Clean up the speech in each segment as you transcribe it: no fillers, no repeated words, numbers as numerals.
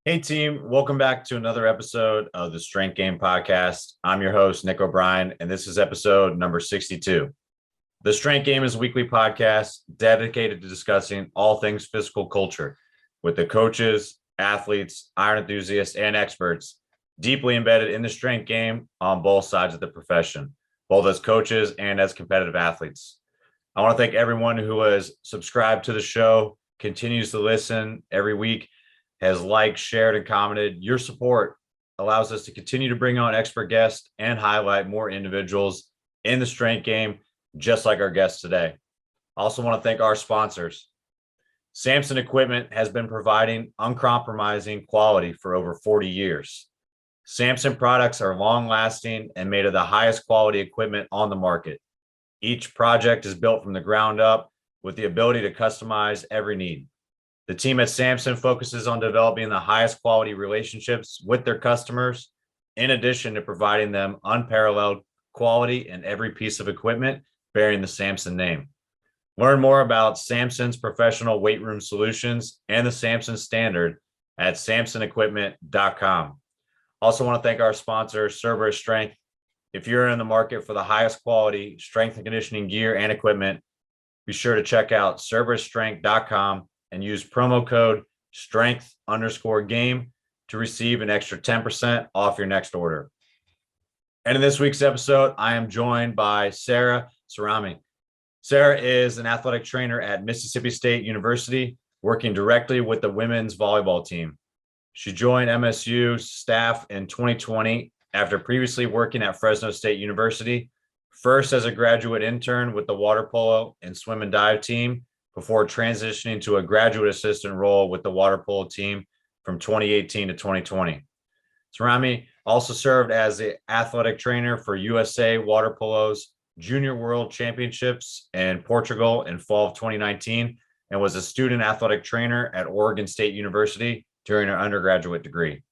Hey team, welcome back to another episode of the Strength Game Podcast. I'm your host, Nick O'Brien, and this is episode number 62. The Strength Game is a weekly podcast dedicated to discussing all things physical culture with the coaches, athletes, iron enthusiasts, and experts deeply embedded in the strength game on both sides of the profession, both as coaches and as competitive athletes. I want to thank everyone who has subscribed to the show, continues to listen every week, has liked, shared, and commented. Your support allows us to continue to bring on expert guests and highlight more individuals in the strength game, just like our guests today. I also want to thank our sponsors. Samson Equipment has been providing uncompromising quality for over 40 years. Samson products are long-lasting and made of the highest quality equipment on the market. Each project is built from the ground up with the ability to customize every need. The team at Samson focuses on developing the highest quality relationships with their customers, in addition to providing them unparalleled quality in every piece of equipment bearing the Samson name. Learn more about Samson's professional weight room solutions and the Samson standard at samsonequipment.com. Also want to thank our sponsor, Cerberus Strength. If you're in the market for the highest quality strength and conditioning gear and equipment, be sure to check out cerberusstrength.com and use promo code strength_game to receive an extra 10% off your next order. And in this week's episode, I am joined by Sarah Cerami. Sarah is an athletic trainer at Mississippi State University, working directly with the women's volleyball team. She joined MSU staff in 2020 after previously working at Fresno State University, first as a graduate intern with the water polo and swim and dive team, before transitioning to a graduate assistant role with the water polo team from 2018 to 2020. Cerami also served as the athletic trainer for USA Water Polo's Junior World Championships in Portugal in fall of 2019 and was a student athletic trainer at Oregon State University during her undergraduate degree.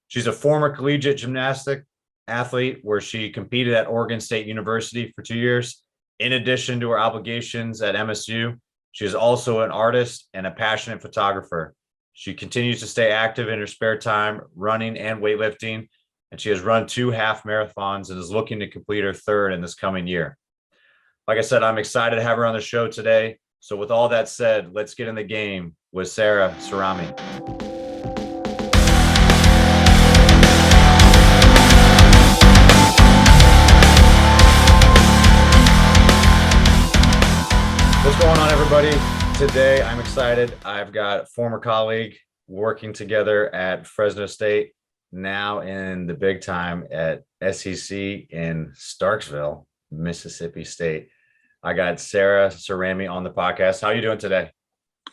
She's a former collegiate gymnastic athlete where she competed at Oregon State University for 2 years. In addition to her obligations at MSU, she is also an artist and a passionate photographer. She continues to stay active in her spare time, running and weightlifting, and she has run 2 half marathons and is looking to complete her third in this coming year. Like I said, I'm excited to have her on the show today. So with all that said, let's get in the game with Sarah Cerami. What's going on, everybody? Today, I'm excited. I've got a former colleague working together at Fresno State, now in the big time at SEC in Starksville, Mississippi State. I got Sarah Cerami on the podcast. How are you doing today?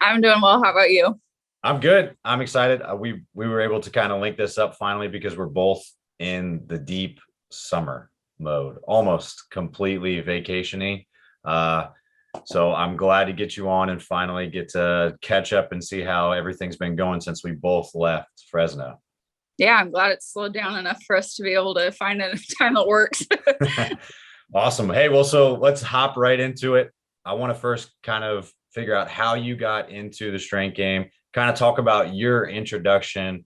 I'm doing well. How about you? I'm good. I'm excited. We were able to kind of link this up finally because we're both in the deep summer mode, almost completely vacation-y. So I'm glad to get you on and finally get to catch up and see how everything's been going since we both left Fresno. Yeah, I'm glad it's slowed down enough for us to be able to find a time that works. Awesome. Hey, well, so let's hop right into it. I want to first kind of figure out how you got into the strength game, kind of talk about your introduction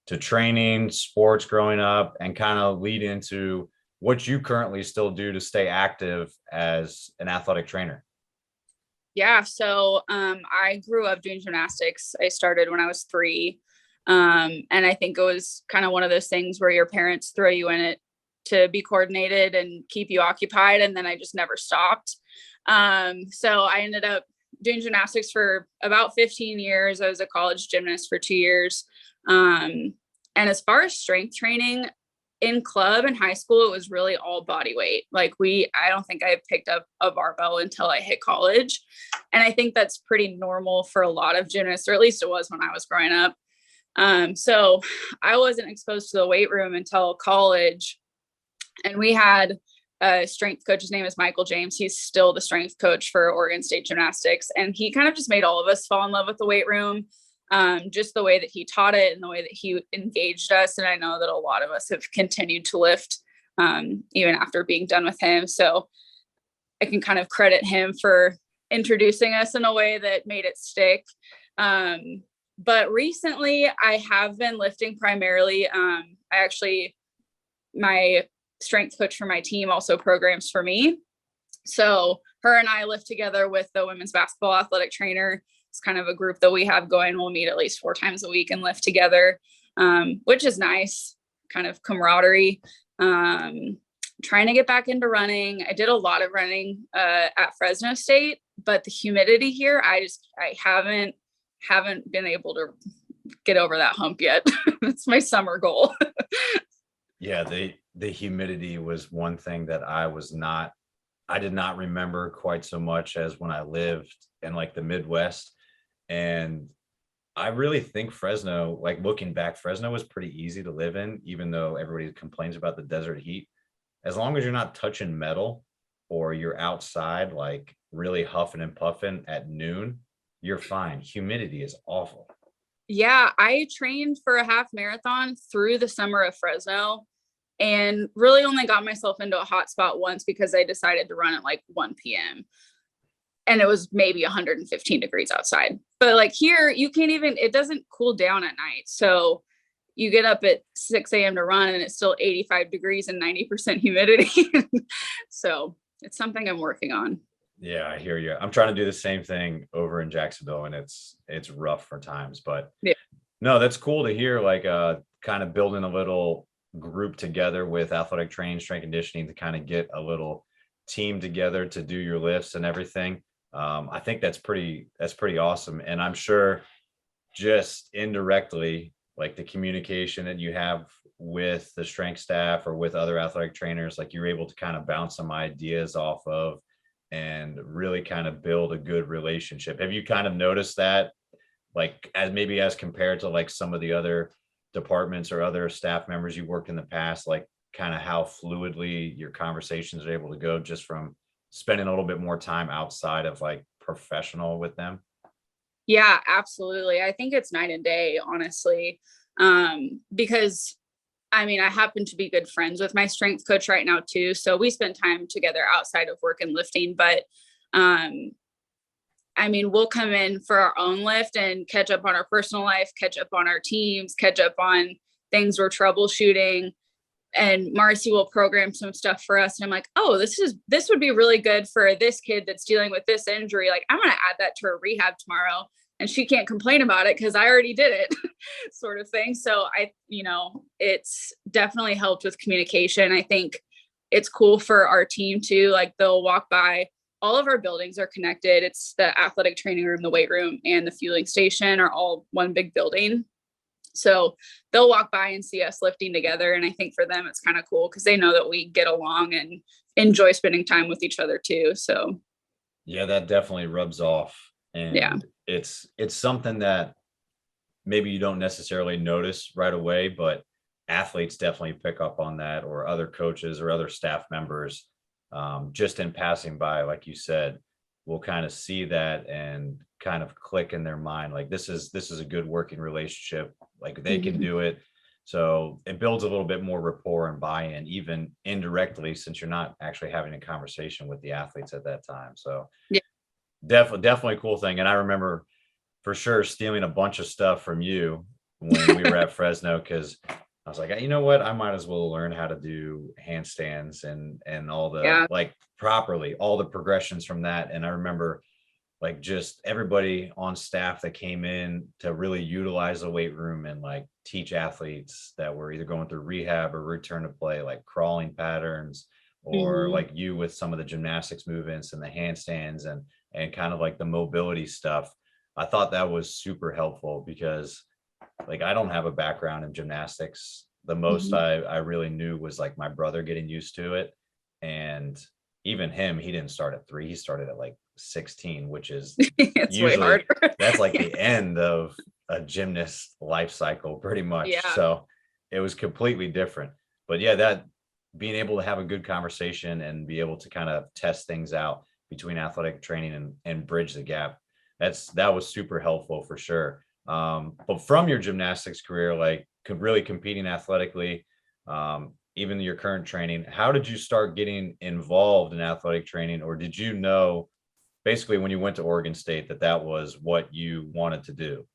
to training, sports growing up, and kind of lead into what you currently still do to stay active as an athletic trainer. Yeah, so I grew up doing gymnastics. I started when I was 3. And I think it was kind of one of those things where your parents throw you in it to be coordinated and keep you occupied. And then I just never stopped. So I ended up doing gymnastics for about 15 years. I was a college gymnast for 2 years. And as far as strength training, in club and high school, it was really all body weight. Like I don't think I picked up a barbell until I hit college. And I think that's pretty normal for a lot of gymnasts, or at least it was when I was growing up. So I wasn't exposed to the weight room until college. And we had a strength coach. His name is Michael James. He's still the strength coach for Oregon State Gymnastics. And he kind of just made all of us fall in love with the weight room. Just the way that he taught it and the way that he engaged us. And I know that a lot of us have continued to lift even after being done with him. So I can kind of credit him for introducing us in a way that made it stick. But recently I have been lifting primarily. My strength coach for my team also programs for me. So her and I lift together with the women's basketball athletic trainer. It's kind of a group that we have going. We'll meet at least 4 times a week and lift together, which is nice, kind of camaraderie. Trying to get back into running. I did a lot of running at Fresno State, but the humidity here, I haven't been able to get over that hump yet. That's my summer goal. Yeah, the humidity was one thing that I did not remember quite so much as when I lived in like the Midwest. And I really think Fresno, like looking back, Fresno was pretty easy to live in, even though everybody complains about the desert heat. As long as you're not touching metal or you're outside, like really huffing and puffing at noon, you're fine. Humidity is awful. Yeah, I trained for a half marathon through the summer of Fresno and really only got myself into a hot spot once because I decided to run at like 1 p.m. and it was maybe 115 degrees outside. But like here, you can't even, it doesn't cool down at night. So you get up at 6 a.m. to run and it's still 85 degrees and 90% humidity. So it's something I'm working on. Yeah, I hear you. I'm trying to do the same thing over in Jacksonville, and it's rough for times, but yeah. No, that's cool to hear, like kind of building a little group together with athletic training, strength conditioning to kind of get a little team together to do your lifts and everything. I think that's pretty awesome. And I'm sure just indirectly, like the communication that you have with the strength staff or with other athletic trainers, like you're able to kind of bounce some ideas off of and really kind of build a good relationship. Have you kind of noticed that, like as compared to like some of the other departments or other staff members you worked in the past, like kind of how fluidly your conversations are able to go just from spending a little bit more time outside of like professional with them? Yeah, absolutely. I think it's night and day, honestly. Because I mean, I happen to be good friends with my strength coach right now too. So we spend time together outside of work and lifting, but I mean, we'll come in for our own lift and catch up on our personal life, catch up on our teams, catch up on things we're troubleshooting. And Marcy will program some stuff for us. And I'm like, oh, this would be really good for this kid that's dealing with this injury. Like, I'm going to add that to her rehab tomorrow. And she can't complain about it because I already did it sort of thing. So it's definitely helped with communication. I think it's cool for our team too. Like they'll walk by, all of our buildings are connected. It's the athletic training room, the weight room, and the fueling station are all one big building. So they'll walk by and see us lifting together. And I think for them, it's kind of cool because they know that we get along and enjoy spending time with each other too. So yeah, that definitely rubs off. And yeah, it's something that maybe you don't necessarily notice right away, but athletes definitely pick up on that, or other coaches or other staff members, just in passing by, like you said, will kind of see that and kind of click in their mind, like this is a good working relationship, like they can do it. So it builds a little bit more rapport and buy-in, even indirectly, since you're not actually having a conversation with the athletes at that time. So yeah. Definitely a cool thing. And I remember for sure stealing a bunch of stuff from you when we were at Fresno, because I was like, you know what, I might as well learn how to do handstands and all the like properly, all the progressions from that. And I remember like just everybody on staff that came in to really utilize the weight room and like teach athletes that were either going through rehab or return to play, like crawling patterns, or like you with some of the gymnastics movements and the handstands and kind of like the mobility stuff. I thought that was super helpful because like I don't have a background in gymnastics. The most I really knew was like my brother getting used to it. And even him, he didn't start at 3, he started at like 16, which is it's usually way harder. That's like the end of a gymnast life cycle pretty much. Yeah. So it was completely different. But yeah, that being able to have a good conversation and be able to kind of test things out between athletic training and bridge the gap, that was super helpful for sure. But from your gymnastics career, like really competing athletically, even your current training, how did you start getting involved in athletic training? Or did you know basically when you went to Oregon State that was what you wanted to do?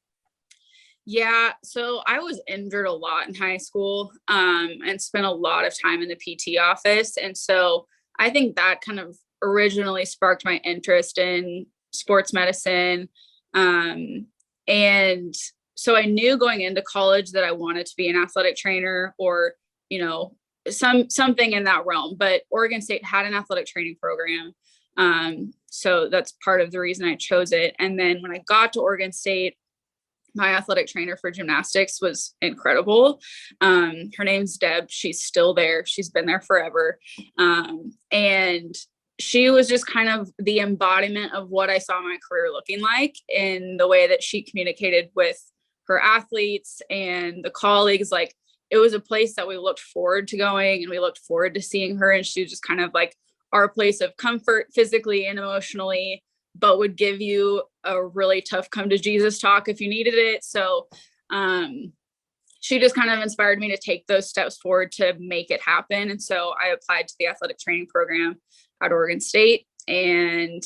Yeah, so I was injured a lot in high school, and spent a lot of time in the PT office. And so I think that kind of originally sparked my interest in sports medicine. Um, and so I knew going into college that I wanted to be an athletic trainer or, you know, something in that realm. But Oregon State had an athletic training program. So that's part of the reason I chose it. And then when I got to Oregon State, my athletic trainer for gymnastics was incredible. Her name's Deb. She's still there. She's been there forever. And she was just kind of the embodiment of what I saw my career looking like in the way that she communicated with her athletes and the colleagues. Like, it was a place that we looked forward to going, and we looked forward to seeing her. And she was just kind of like our place of comfort physically and emotionally, but would give you a really tough come to Jesus talk if you needed it. So she just kind of inspired me to take those steps forward to make it happen. And so I applied to the athletic training program at Oregon State and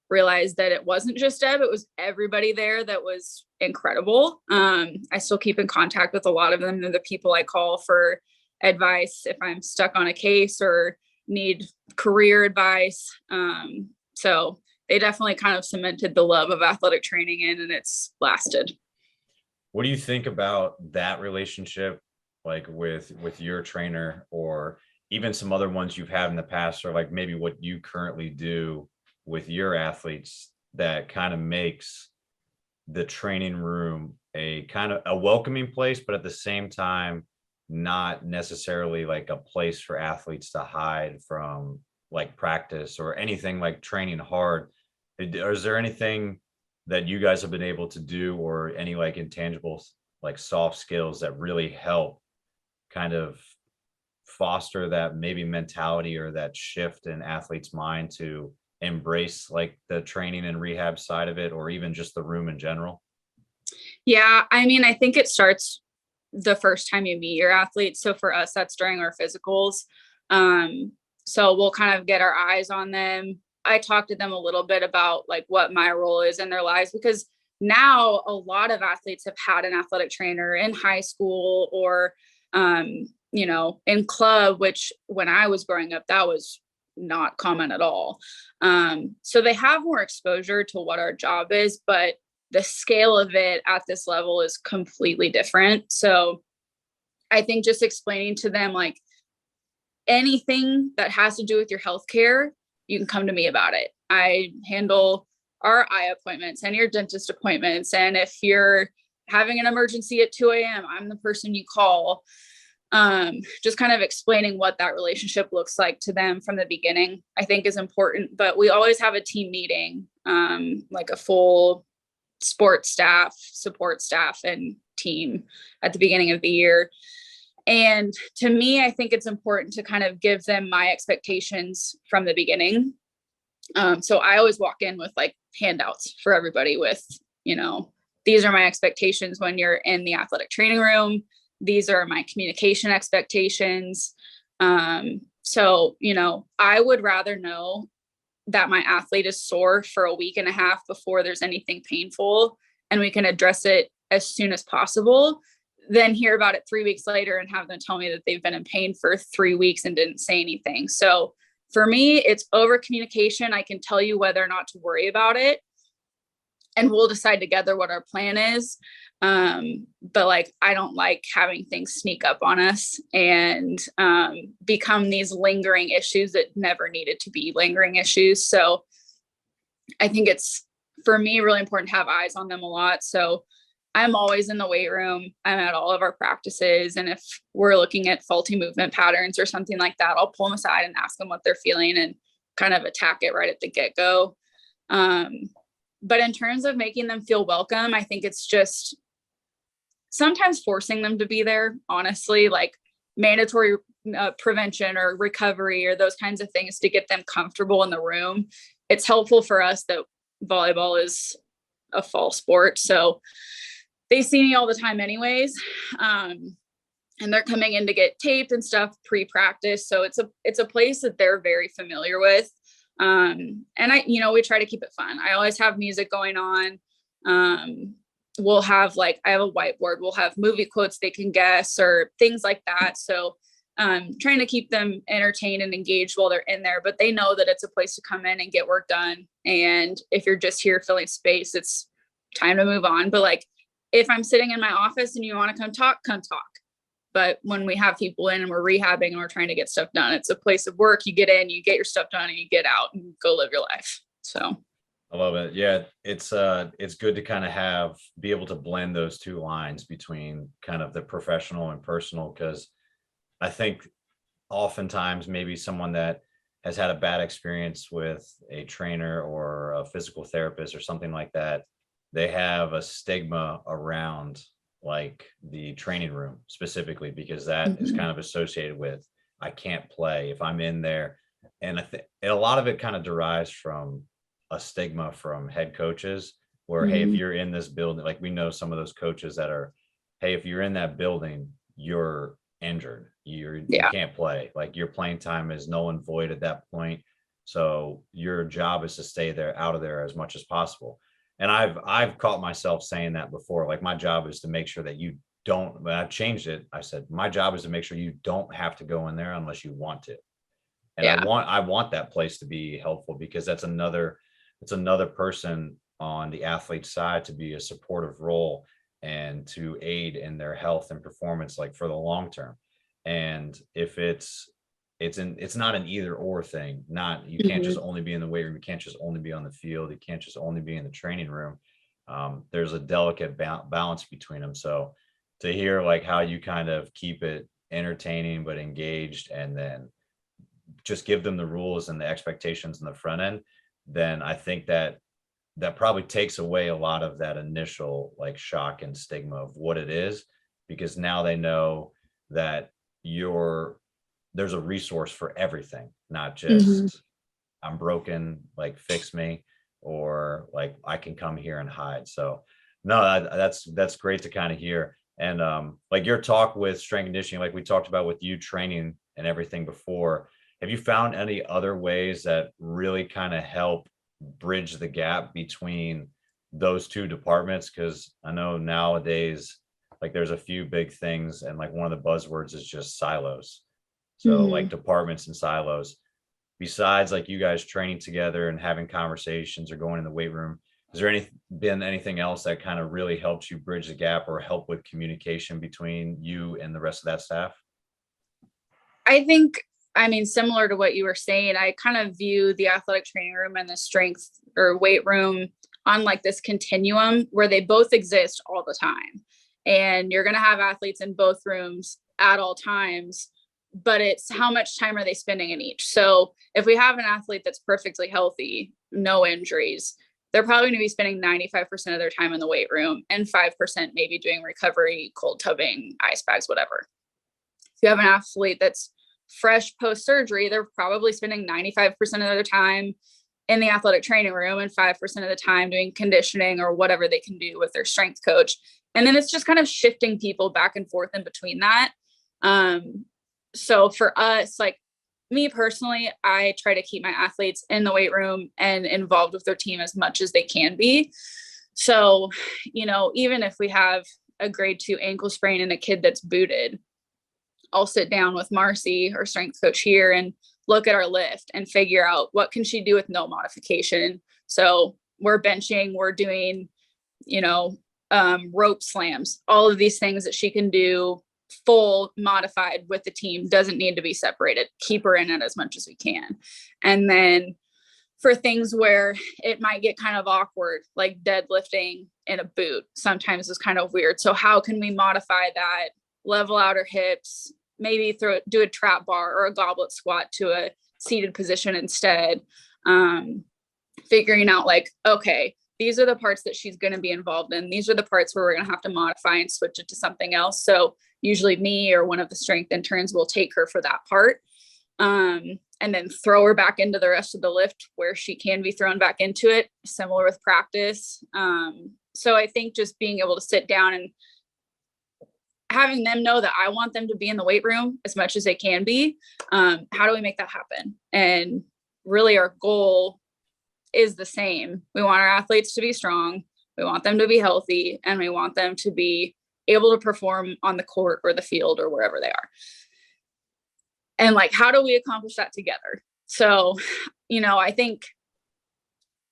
realized that it wasn't just Deb, it was everybody there that was incredible. I still keep in contact with a lot of them. They're the people I call for advice if I'm stuck on a case or need career advice. So they definitely kind of cemented the love of athletic training in, and it's lasted. What do you think about that relationship, like with your trainer, or even some other ones you've had in the past, or like maybe what you currently do with your athletes that kind of makes the training room a kind of a welcoming place, but at the same time, not necessarily like a place for athletes to hide from like practice or anything like training hard? Is there anything that you guys have been able to do, or any like intangibles, like soft skills that really help kind of foster that maybe mentality or that shift in athletes' mind to embrace like the training and rehab side of it, or even just the room in general? Yeah, I mean, I think it starts the first time you meet your athletes. So for us, that's during our physicals. So we'll kind of get our eyes on them. I talk to them a little bit about like what my role is in their lives, because now a lot of athletes have had an athletic trainer in high school or, you know, in club, which when I was growing up, that was not common at all. So they have more exposure to what our job is, but the scale of it at this level is completely different. So I think just explaining to them, like, anything that has to do with your healthcare, you can come to me about it. I handle our eye appointments and your dentist appointments. And if you're having an emergency at 2 a.m., I'm the person you call. Just kind of explaining what that relationship looks like to them from the beginning, I think is important. But we always have a team meeting, like a full sports staff, support staff, and team at the beginning of the year. And to me, I think it's important to kind of give them my expectations from the beginning. So I always walk in with like handouts for everybody with, you know, these are my expectations when you're in the athletic training room. These are my communication expectations. So, you know, I would rather know that my athlete is sore for a week and a half before there's anything painful and we can address it as soon as possible, than hear about it 3 weeks later and have them tell me that they've been in pain for 3 weeks and didn't say anything. So for me, it's over communication. I can tell you whether or not to worry about it, and we'll decide together what our plan is. But like, I don't like having things sneak up on us and become these lingering issues that never needed to be lingering issues. So I think it's, for me, really important to have eyes on them a lot. So I'm always in the weight room. I'm at all of our practices. And if we're looking at faulty movement patterns or something like that, I'll pull them aside and ask them what they're feeling and kind of attack it right at the get-go. But in terms of making them feel welcome, I think it's just sometimes forcing them to be there, honestly, like mandatory prevention or recovery or those kinds of things to get them comfortable in the room. It's helpful for us that volleyball is a fall sport. So they see me all the time anyways. And they're coming in to get taped and stuff pre-practice. So it's a place that they're very familiar with. And we try to keep it fun. I always have music going on. we'll have like, I have a whiteboard, we'll have movie quotes they can guess or things like that. So trying to keep them entertained and engaged while they're in there, but they know that it's a place to come in and get work done. And if you're just here filling space, it's time to move on. But like, if I'm sitting in my office and you want to come talk, come talk. But when we have people in and we're rehabbing and we're trying to get stuff done, it's a place of work. You get in, you get your stuff done, and you get out and go live your life. So I love it. Yeah, it's good to be able to blend those two lines between kind of the professional and personal, because I think oftentimes maybe someone that has had a bad experience with a trainer or a physical therapist or something like that, they have a stigma around like the training room specifically, because that is kind of associated with, I can't play if I'm in there. And I think a lot of it kind of derives from a stigma from head coaches where, hey, if you're in this building, like we know some of those coaches that are, hey, if you're in that building, you're injured, you can't play, like your playing time is null and void at that point. So your job is to stay there, out of there as much as possible. And I've caught myself saying that before, like my job is to make sure that you don't, but I've changed it. I said, my job is to make sure you don't have to go in there unless you want to. And I want that place to be helpful, because it's another person on the athlete's side to be a supportive role and to aid in their health and performance, like for the long term. And if it's not an either or thing, you can't just only be in the weight room, you can't just only be on the field, you can't just only be in the training room. There's a delicate balance between them. So to hear like how you kind of keep it entertaining but engaged, and then just give them the rules and the expectations in the front end, then I think that probably takes away a lot of that initial like shock and stigma of what it is, because now they know that there's a resource for everything, not just I'm broken, like fix me, or like I can come here and hide. So no, that's great to kind of hear. And like your talk with strength conditioning, like we talked about with you training and everything before, have you found any other ways that really kind of help bridge the gap between those two departments? Because I know nowadays, like there's a few big things, and like one of the buzzwords is just silos. So like departments and silos. Besides like you guys training together and having conversations or going in the weight room, has there been anything else that kind of really helps you bridge the gap or help with communication between you and the rest of that staff? I think, I mean, similar to what you were saying, I kind of view the athletic training room and the strength or weight room on like this continuum where they both exist all the time. And you're going to have athletes in both rooms at all times, but it's how much time are they spending in each. So if we have an athlete that's perfectly healthy, no injuries, they're probably going to be spending 95% of their time in the weight room and 5% maybe doing recovery, cold tubbing, ice bags, whatever. If you have an athlete that's fresh post-surgery, they're probably spending 95% of their time in the athletic training room and 5% of the time doing conditioning or whatever they can do with their strength coach. And then it's just kind of shifting people back and forth in between that. So for us, like me personally, I try to keep my athletes in the weight room and involved with their team as much as they can be. So, even if we have a grade 2 ankle sprain and a kid that's booted, I'll sit down with Marcy, our strength coach here, and look at our lift and figure out what can she do with no modification. So we're benching, we're doing, rope slams, all of these things that she can do full modified with the team, doesn't need to be separated, keep her in it as much as we can. And then for things where it might get kind of awkward, like deadlifting in a boot sometimes is kind of weird. So how can we modify that, level out her hips, maybe do a trap bar or a goblet squat to a seated position instead. Figuring out like, okay, these are the parts that she's going to be involved in. These are the parts where we're going to have to modify and switch it to something else. So usually me or one of the strength interns will take her for that part. And then throw her back into the rest of the lift where she can be thrown back into it, similar with practice. So I think just being able to sit down and having them know that I want them to be in the weight room as much as they can be. How do we make that happen? And really our goal is the same. We want our athletes to be strong. We want them to be healthy, and we want them to be able to perform on the court or the field or wherever they are. And like, how do we accomplish that together? So, I think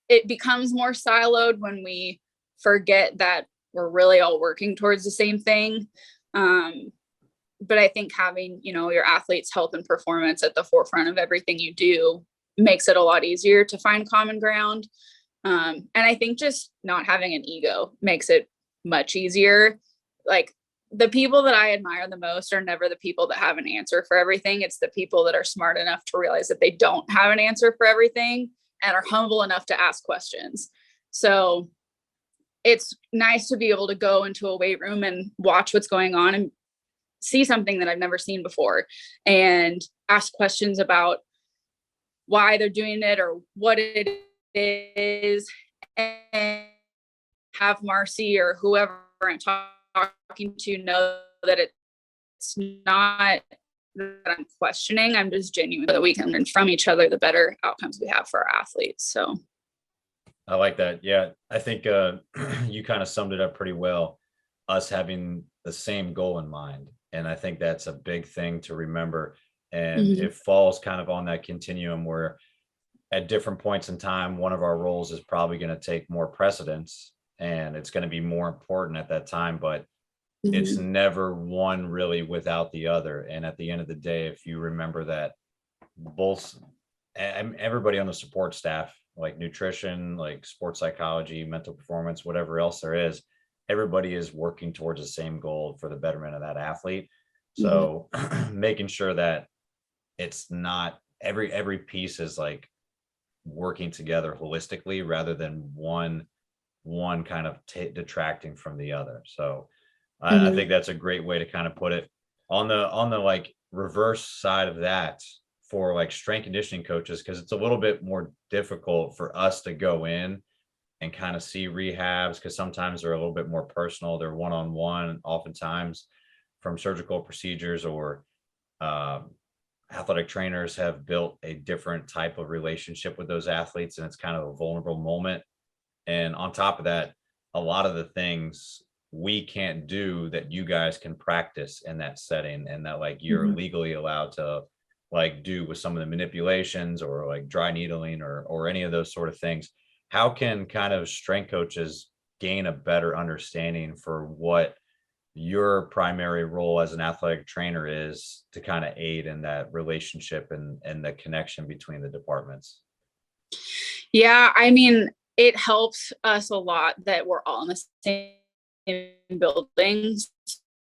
it becomes more siloed when we forget that we're really all working towards the same thing. But I think having, your athletes' health and performance at the forefront of everything you do makes it a lot easier to find common ground. And I think just not having an ego makes it much easier. Like, the people that I admire the most are never the people that have an answer for everything. It's the people that are smart enough to realize that they don't have an answer for everything and are humble enough to ask questions. So it's nice to be able to go into a weight room and watch what's going on and see something that I've never seen before and ask questions about why they're doing it or what it is, and have Marcy or whoever I'm talking to know that it's not that I'm questioning. I'm just genuine, that we can learn from each other, the better outcomes we have for our athletes. So I like that. Yeah, I think you kind of summed it up pretty well, us having the same goal in mind. And I think that's a big thing to remember. And it falls kind of on that continuum where at different points in time, one of our roles is probably going to take more precedence and it's going to be more important at that time, but it's never one really without the other. And at the end of the day, if you remember that both everybody on the support staff, like nutrition, like sports psychology, mental performance, whatever else there is, everybody is working towards the same goal for the betterment of that athlete. So making sure that it's not every piece is like working together holistically rather than one kind of detracting from the other. So I think that's a great way to kind of put it. On the like reverse side of that, for like strength conditioning coaches, because it's a little bit more difficult for us to go in and kind of see rehabs, because sometimes they're a little bit more personal. They're one-on-one, oftentimes from surgical procedures, or athletic trainers have built a different type of relationship with those athletes, and it's kind of a vulnerable moment. And on top of that, a lot of the things we can't do that you guys can practice in that setting, and that like you're legally allowed to like do with some of the manipulations or like dry needling or any of those sort of things. How can kind of strength coaches gain a better understanding for what your primary role as an athletic trainer is to kind of aid in that relationship and the connection between the departments? yeah, I mean, it helps us a lot that we're all in the same buildings.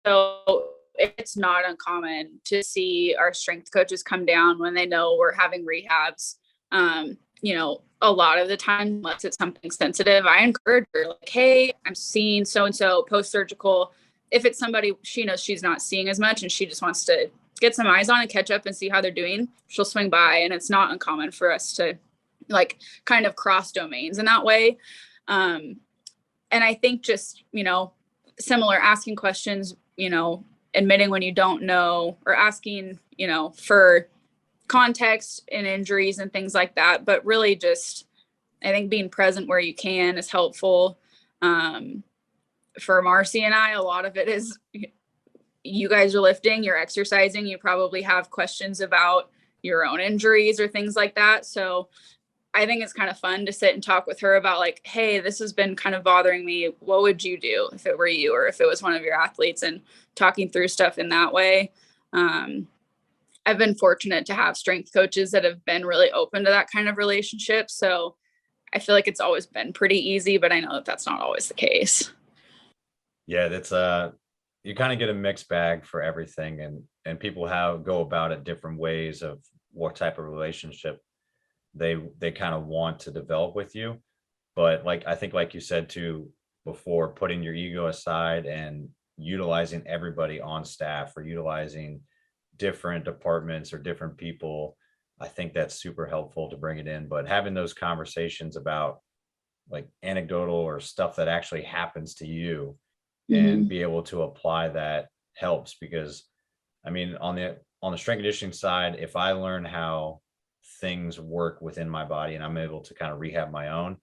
So it's not uncommon to see our strength coaches come down when they know we're having rehabs. A lot of the time, unless it's something sensitive, I encourage her, like, hey, I'm seeing so-and-so post-surgical. If it's somebody she knows she's not seeing as much and she just wants to get some eyes on and catch up and see how they're doing, she'll swing by. And it's not uncommon for us to like kind of cross domains in that way. And I think just, similar, asking questions, admitting when you don't know, or asking, for context and injuries and things like that. But really just, I think being present where you can is helpful. For Marcy and I, a lot of it is you guys are lifting, you're exercising, you probably have questions about your own injuries or things like that. So I think it's kind of fun to sit and talk with her about like, hey, this has been kind of bothering me. What would you do if it were you, or if it was one of your athletes, and talking through stuff in that way. I've been fortunate to have strength coaches that have been really open to that kind of relationship. So I feel like it's always been pretty easy, but I know that that's not always the case. Yeah, that's you kind of get a mixed bag for everything, and people go about it different ways of what type of relationship they kind of want to develop with you. But like I think, like you said too before, putting your ego aside and utilizing everybody on staff, or utilizing different departments or different people, I think that's super helpful to bring it in. But having those conversations about like anecdotal or stuff that actually happens to you and be able to apply that helps. Because I mean, on the strength conditioning side, if I learn how things work within my body and I'm able to kind of rehab my own,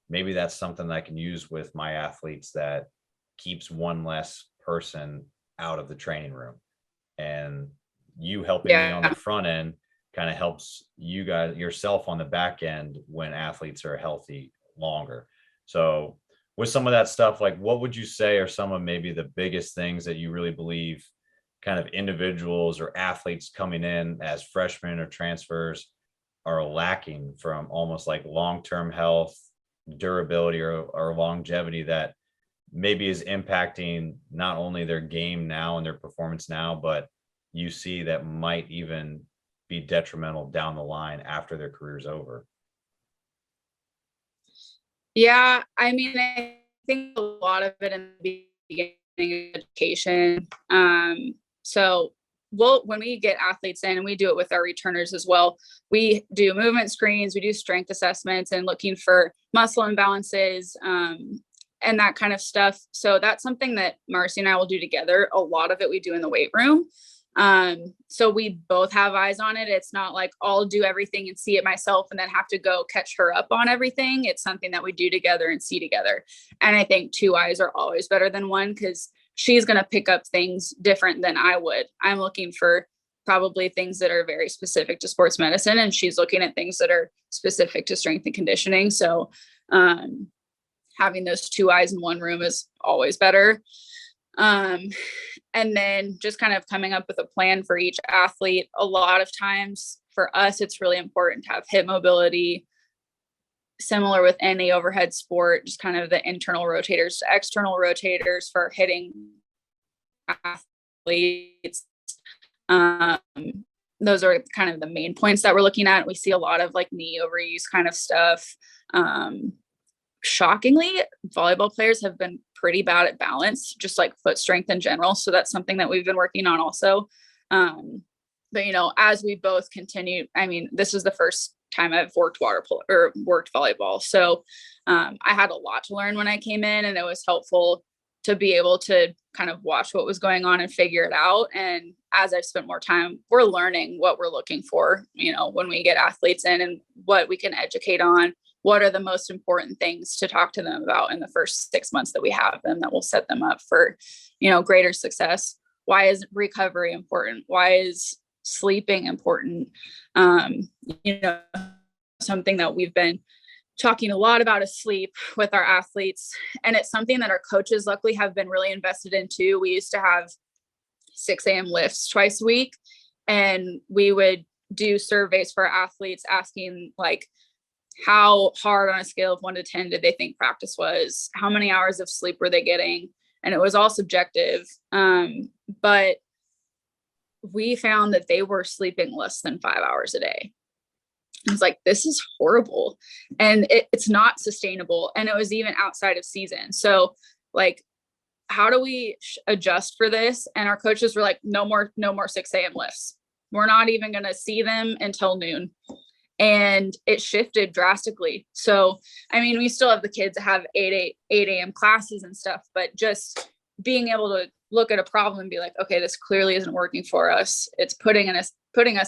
maybe that's something that I can use with my athletes that keeps one less person out of the training room. And you helping me on the Yeah. front end kind of helps you guys yourself on the back end when athletes are healthy longer. So with some of that stuff, like what would you say are some of maybe the biggest things that you really believe kind of individuals or athletes coming in as freshmen or transfers are lacking from almost like long-term health, durability, or longevity that maybe is impacting not only their game now and their performance now, but you see that might even be detrimental down the line after their career's over? Yeah, I mean, I think a lot of it in the beginning of education. So when we get athletes in, and we do it with our returners as well, we do movement screens, we do strength assessments and looking for muscle imbalances, and that kind of stuff. So that's something that Marcy and I will do together. A lot of it we do in the weight room. So we both have eyes on it. It's not like I'll do everything and see it myself and then have to go catch her up on everything. It's something that we do together and see together. And I think two eyes are always better than one, because she's going to pick up things different than I would. I'm looking for probably things that are very specific to sports medicine, and she's looking at things that are specific to strength and conditioning. So, having those two eyes in one room is always better. And then just kind of coming up with a plan for each athlete. A lot of times for us, it's really important to have hip mobility, similar with any overhead sport, just kind of the internal rotators to external rotators for hitting athletes. Those are kind of the main points that we're looking at. We see a lot of like knee overuse kind of stuff. Shockingly, volleyball players have been pretty bad at balance, just like foot strength in general. So that's something that we've been working on also. But as we both continue, I mean, this is the first time I've worked water polo or worked volleyball. So I had a lot to learn when I came in, and it was helpful to be able to kind of watch what was going on and figure it out. And as I've spent more time, we're learning what we're looking for, when we get athletes in, and what we can educate on. What are the most important things to talk to them about in the first 6 months that we have them, that will set them up for, greater success? Why is recovery important? Why is sleeping important? Something that we've been talking a lot about is sleep with our athletes. And it's something that our coaches luckily have been really invested in too. We used to have 6 a.m. lifts twice a week, and we would do surveys for our athletes asking like, how hard on a scale of 1 to 10 did they think practice was? How many hours of sleep were they getting? And it was all subjective. But we found that they were sleeping less than 5 hours a day. I was like, this is horrible. And it's not sustainable. And it was even outside of season. So like, how do we adjust for this? And our coaches were like, no more 6 a.m. lifts. We're not even going to see them until noon. And it shifted drastically. So, I mean, we still have the kids that have 8 a.m. classes and stuff, but just being able to look at a problem and be like, okay, this clearly isn't working for us. It's putting us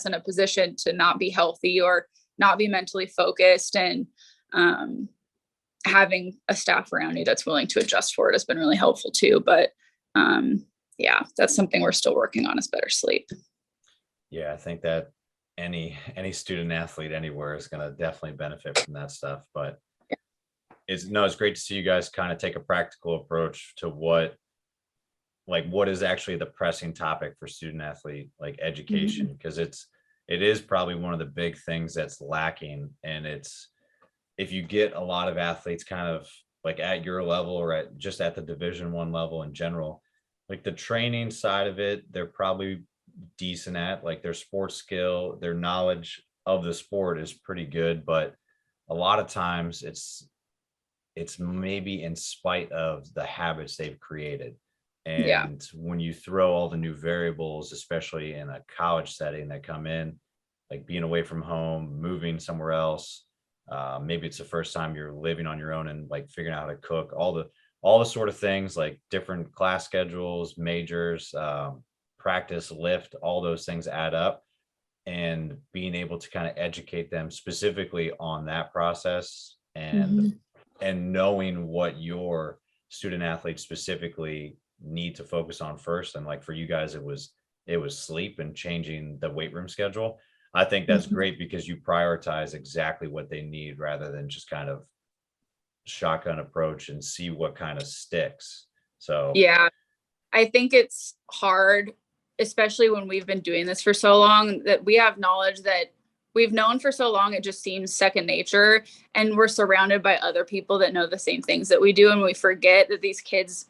in a position to not be healthy or not be mentally focused. And having a staff around you that's willing to adjust for it has been really helpful too. But yeah, that's something we're still working on, is better sleep. Yeah, I think that any student athlete anywhere is going to definitely benefit from that stuff. But it's great to see you guys kind of take a practical approach to what is actually the pressing topic for student athlete like education, because it is probably one of the big things that's lacking. And it's, if you get a lot of athletes kind of like at your level or just at the Division I level in general, like the training side of it, they're probably decent at, like their sports skill, their knowledge of the sport is pretty good, but a lot of times it's maybe in spite of the habits they've created. And when you throw all the new variables, especially in a college setting that come in, like being away from home, moving somewhere else, maybe it's the first time you're living on your own and like figuring out how to cook, all the sort of things, like different class schedules, majors, practice, lift, all those things add up. And being able to kind of educate them specifically on that process and and knowing what your student athletes specifically need to focus on first. And like for you guys, it was sleep and changing the weight room schedule. I think that's great because you prioritize exactly what they need rather than just kind of shotgun approach and see what kind of sticks. So Yeah, I think it's hard, especially when we've been doing this for so long, that we have knowledge that we've known for so long, it just seems second nature. And we're surrounded by other people that know the same things that we do. And we forget that these kids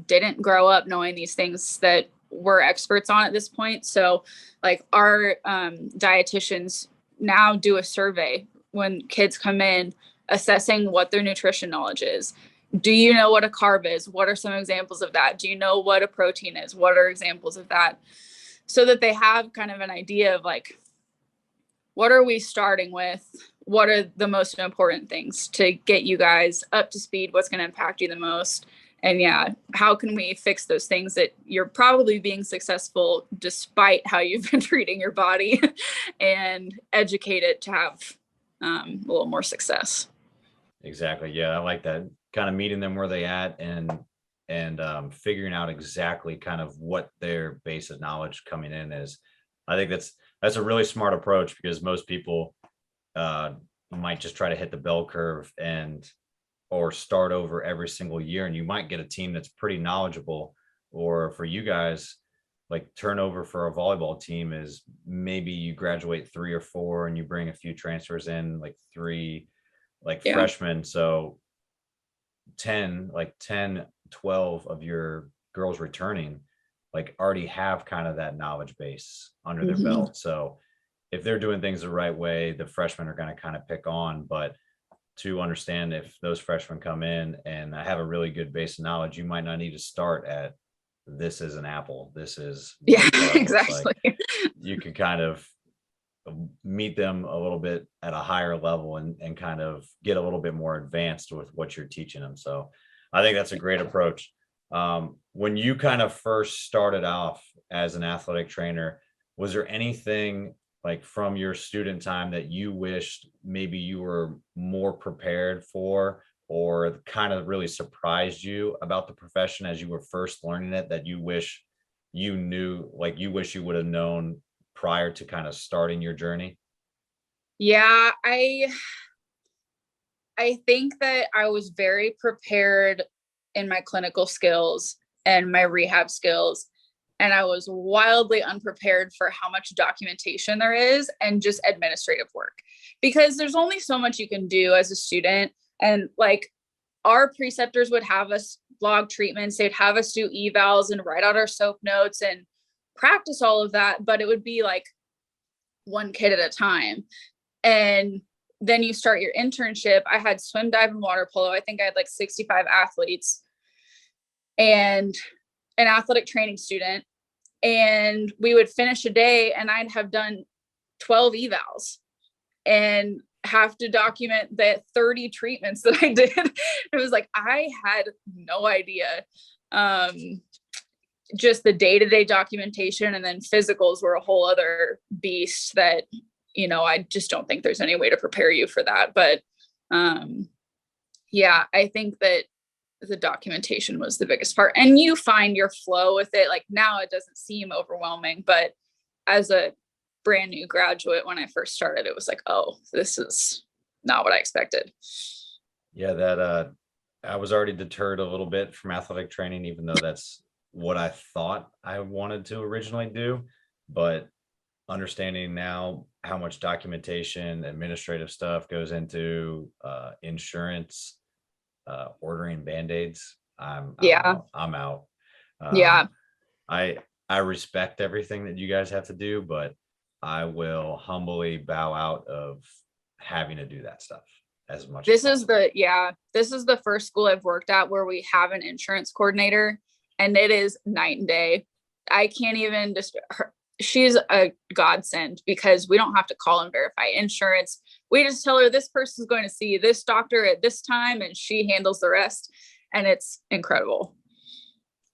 didn't grow up knowing these things that we're experts on at this point. So like our dietitians now do a survey when kids come in, assessing what their nutrition knowledge is. Do you know what a carb is? What are some examples of that? Do you know what a protein is? What are examples of that? So that they have kind of an idea of like, what are we starting with? What are the most important things to get you guys up to speed? What's going to impact you the most? And yeah, how can we fix those things that you're probably being successful despite how you've been treating your body and educate it to have a little more success. exactly. Yeah, I like that. Kind of meeting them where they at and figuring out exactly kind of what their base of knowledge coming in is. I think that's a really smart approach because most people might just try to hit the bell curve or start over every single year, and you might get a team that's pretty knowledgeable. Or for you guys, like turnover for a volleyball team is maybe you graduate 3 or 4 and you bring a few transfers in, like 3 freshmen. So 10 12 of your girls returning like already have kind of that knowledge base under their belt. So if they're doing things the right way, the freshmen are going to kind of pick on. But to understand, if those freshmen come in and have a really good base of knowledge, you might not need to start at this is an apple, this is exactly. like, you can kind of meet them a little bit at a higher level and kind of get a little bit more advanced with what you're teaching them. So I think that's a great approach. When you kind of first started off as an athletic trainer, was there anything like from your student time that you wished maybe you were more prepared for, or kind of really surprised you about the profession as you were first learning it, that you wish you knew, like you wish you would have known prior to kind of starting your journey? Yeah, I think that I was very prepared in my clinical skills and my rehab skills. And I was wildly unprepared for how much documentation there is and just administrative work, because there's only so much you can do as a student. And like our preceptors would have us log treatments, they'd have us do evals and write out our soap notes and practice all of that. But it would be like one kid at a time. And then you start your internship. I had swim, dive, and water polo. I think I had like 65 athletes and an athletic training student. And we would finish a day and I'd have done 12 evals and have to document the 30 treatments that I did. It was like, I had no idea. Just the day-to-day documentation, and then physicals were a whole other beast that, you know, I just don't think there's any way to prepare you for that. But yeah, I think that the documentation was the biggest part, and you find your flow with it. Like now it doesn't seem overwhelming, but as a brand new graduate, when I first started, it was like, oh, this is not what I expected. Yeah, that I was already deterred a little bit from athletic training, even though that's what I thought I wanted to originally do. But understanding now how much documentation, administrative stuff goes into insurance, ordering Band-Aids, I'm out. Yeah. I respect everything that you guys have to do, but I will humbly bow out of having to do that stuff as much. This is the first school I've worked at where we have an insurance coordinator, and it is night and day. I can't even she's a godsend because we don't have to call and verify insurance. We just tell her this person's going to see this doctor at this time and she handles the rest. And it's incredible.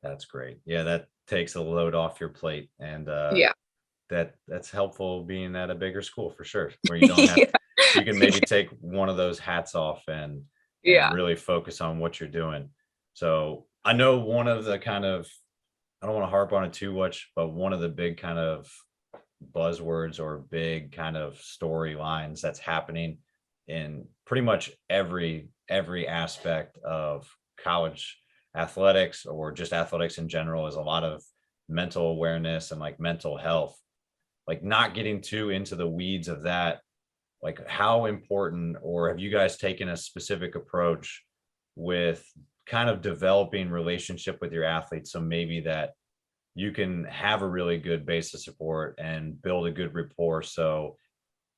That's great. Yeah, that takes a load off your plate. And that's helpful being at a bigger school for sure, where you don't have you can maybe take one of those hats off and Yeah. really focus on what you're doing. So I know one of the kind of, I don't want to harp on it too much, but one of the big kind of buzzwords or big kind of storylines that's happening in pretty much every aspect of college athletics or just athletics in general is a lot of mental awareness and like mental health. Like, not getting too into the weeds of that, like how important, or have you guys taken a specific approach with kind of developing relationship with your athletes, so maybe that you can have a really good base of support and build a good rapport, so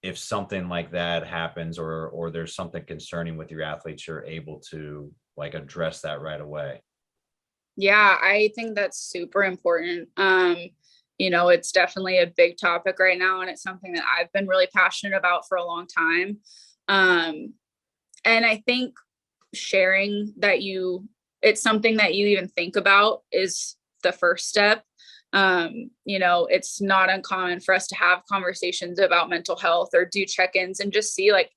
if something like that happens or there's something concerning with your athletes, you're able to like address that right away? Yeah, I think that's super important. It's definitely a big topic right now, and it's something that I've been really passionate about for a long time. And I think sharing that it's something that you even think about is the first step. It's not uncommon for us to have conversations about mental health or do check-ins and just see like,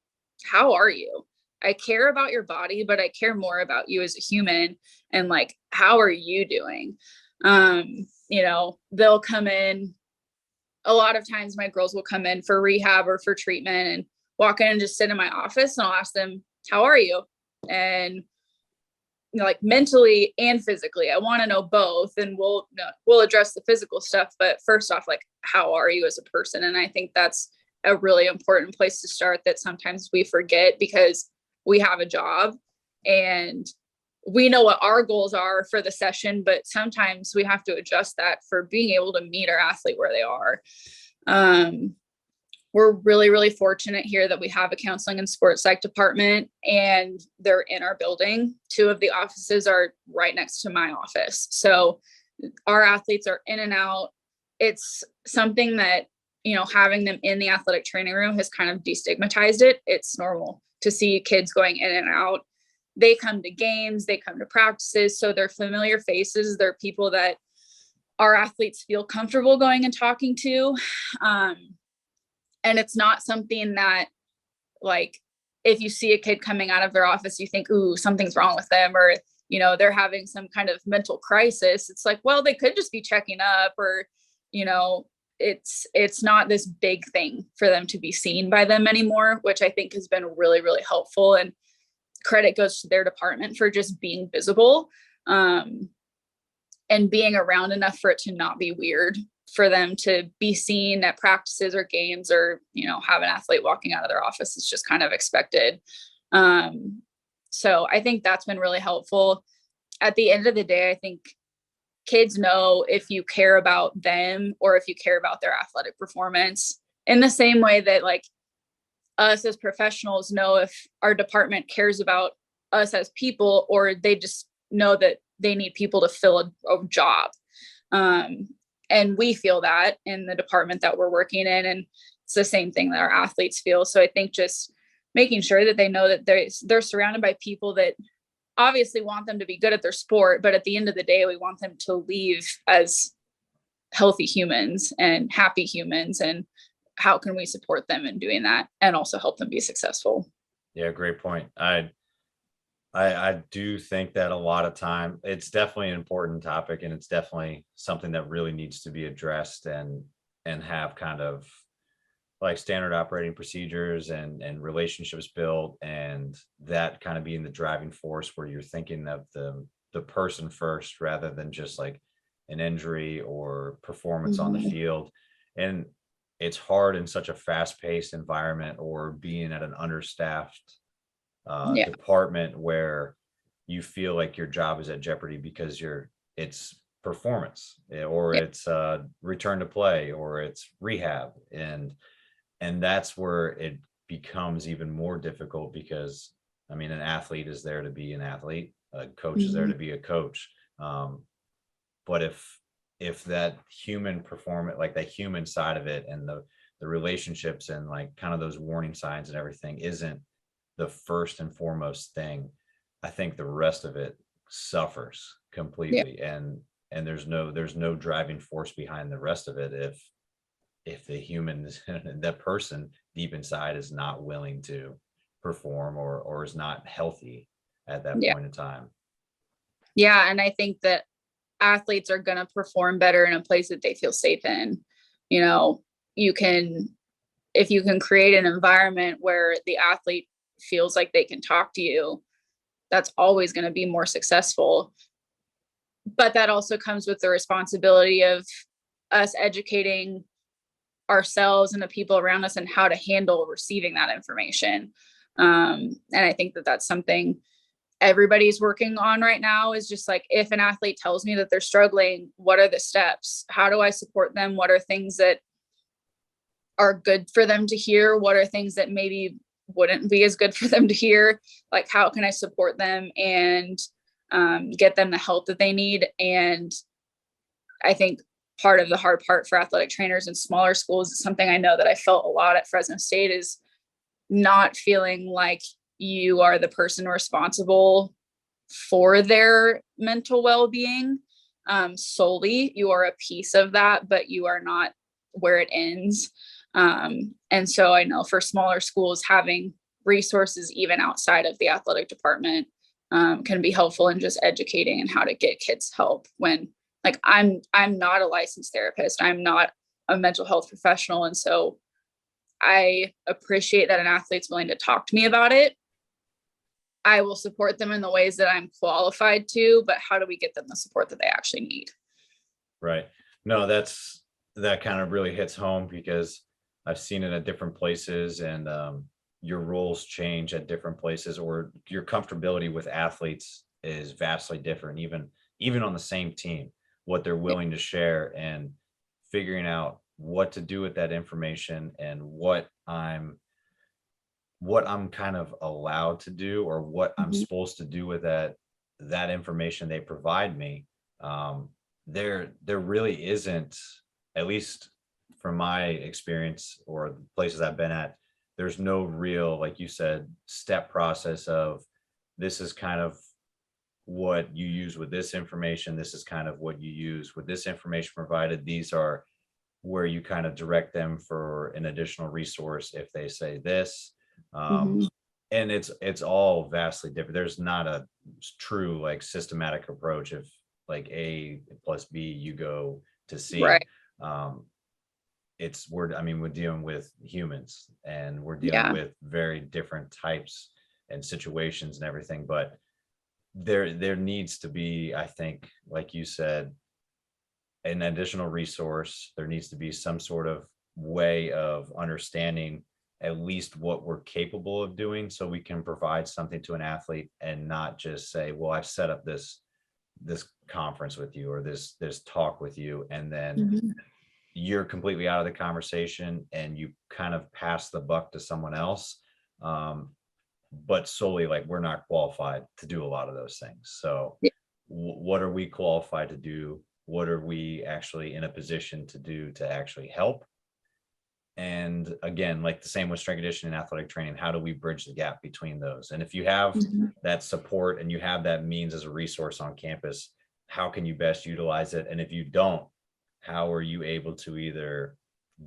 how are you? I care about your body, but I care more about you as a human and like, how are you doing? They'll come in. A lot of times my girls will come in for rehab or for treatment and walk in and just sit in my office, and I'll ask them, how are you? And like mentally and physically, I want to know both, and we'll address the physical stuff, but first off, like, how are you as a person? And I think that's a really important place to start that sometimes we forget because we have a job and we know what our goals are for the session, but sometimes we have to adjust that for being able to meet our athlete where they are. We're really, really fortunate here that we have a counseling and sports psych department, and they're in our building. 2 of the offices are right next to my office. So our athletes are in and out. It's something that, having them in the athletic training room has kind of destigmatized it. It's normal to see kids going in and out. They come to games, they come to practices. So they're familiar faces. They're people that our athletes feel comfortable going and talking to. And it's not something that, like, if you see a kid coming out of their office, you think, ooh, something's wrong with them, or, they're having some kind of mental crisis. It's like, well, they could just be checking up, or, it's not this big thing for them to be seen by them anymore, which I think has been really, really helpful. And credit goes to their department for just being visible, and being around enough for it to not be weird for them to be seen at practices or games, or, have an athlete walking out of their office. It's just kind of expected. So I think that's been really helpful. At the end of the day, I think kids know if you care about them or if you care about their athletic performance, in the same way that like us as professionals know if our department cares about us as people, or they just know that they need people to fill a job. And we feel that in the department that we're working in, and it's the same thing that our athletes feel. So I think just making sure that they know that they're surrounded by people that obviously want them to be good at their sport, but at the end of the day, we want them to leave as healthy humans and happy humans. And how can we support them in doing that and also help them be successful? Yeah, great point. I do think that a lot of time it's definitely an important topic, and it's definitely something that really needs to be addressed and have kind of like standard operating procedures and relationships built, and that kind of being the driving force where you're thinking of the person first rather than just like an injury or performance on the field. And it's hard in such a fast-paced environment, or being at an understaffed department where you feel like your job is at jeopardy because it's performance, or it's return to play, or it's rehab, and that's where it becomes even more difficult, because I mean, an athlete is there to be an athlete, a coach is there to be a coach, but if that human performance, like that human side of it, and the relationships and like kind of those warning signs and everything isn't the first and foremost thing, I think the rest of it suffers completely. And there's no driving force behind the rest of it if the human, that person deep inside is not willing to perform or is not healthy at that point in time. Yeah. And I think that athletes are going to perform better in a place that they feel safe in. You know, if you can create an environment where the athlete feels like they can talk to you, that's always going to be more successful. But that also comes with the responsibility of us educating ourselves and the people around us and how to handle receiving that information. And I think that that's something everybody's working on right now, is just like, if an athlete tells me that they're struggling, what are the steps? How do I support them? What are things that are good for them to hear? What are things that maybe wouldn't be as good for them to hear? Like, how can I support them and get them the help that they need? And I think part of the hard part for athletic trainers in smaller schools is something I know that I felt a lot at Fresno State, is not feeling like you are the person responsible for their mental well-being solely. You are a piece of that, but you are not where it ends. And so I know for smaller schools, having resources even outside of the athletic department can be helpful in just educating and how to get kids help when, like, I'm not a licensed therapist. I'm not a mental health professional. And so I appreciate that an athlete's willing to talk to me about it. I will support them in the ways that I'm qualified to, but how do we get them the support that they actually need? Right. No, that kind of really hits home, because I've seen it at different places, and your roles change at different places, or your comfortability with athletes is vastly different, even on the same team, what they're willing to share, and figuring out what to do with that information, and what I'm kind of allowed to do, or what I'm supposed to do with that information they provide me. There really isn't, at least from my experience or the places I've been at, there's no real, like you said, step process of, this is kind of what you use with this information. This is kind of what you use with this information provided. These are where you kind of direct them for an additional resource if they say this. And it's all vastly different. There's not a true like systematic approach of like A plus B, you go to C. Right. We're dealing with humans, and we're dealing with very different types and situations and everything, but there needs to be, I think, like you said, an additional resource. There needs to be some sort of way of understanding at least what we're capable of doing, so we can provide something to an athlete and not just say, well, I've set up this conference with you, or this talk with you, and then you're completely out of the conversation and you kind of pass the buck to someone else. But solely, like, we're not qualified to do a lot of those things. So what are we qualified to do? What are we actually in a position to do to actually help? And again, like the same with strength conditioning and athletic training, how do we bridge the gap between those? And if you have that support and you have that means as a resource on campus, how can you best utilize it? And if you don't, how are you able to either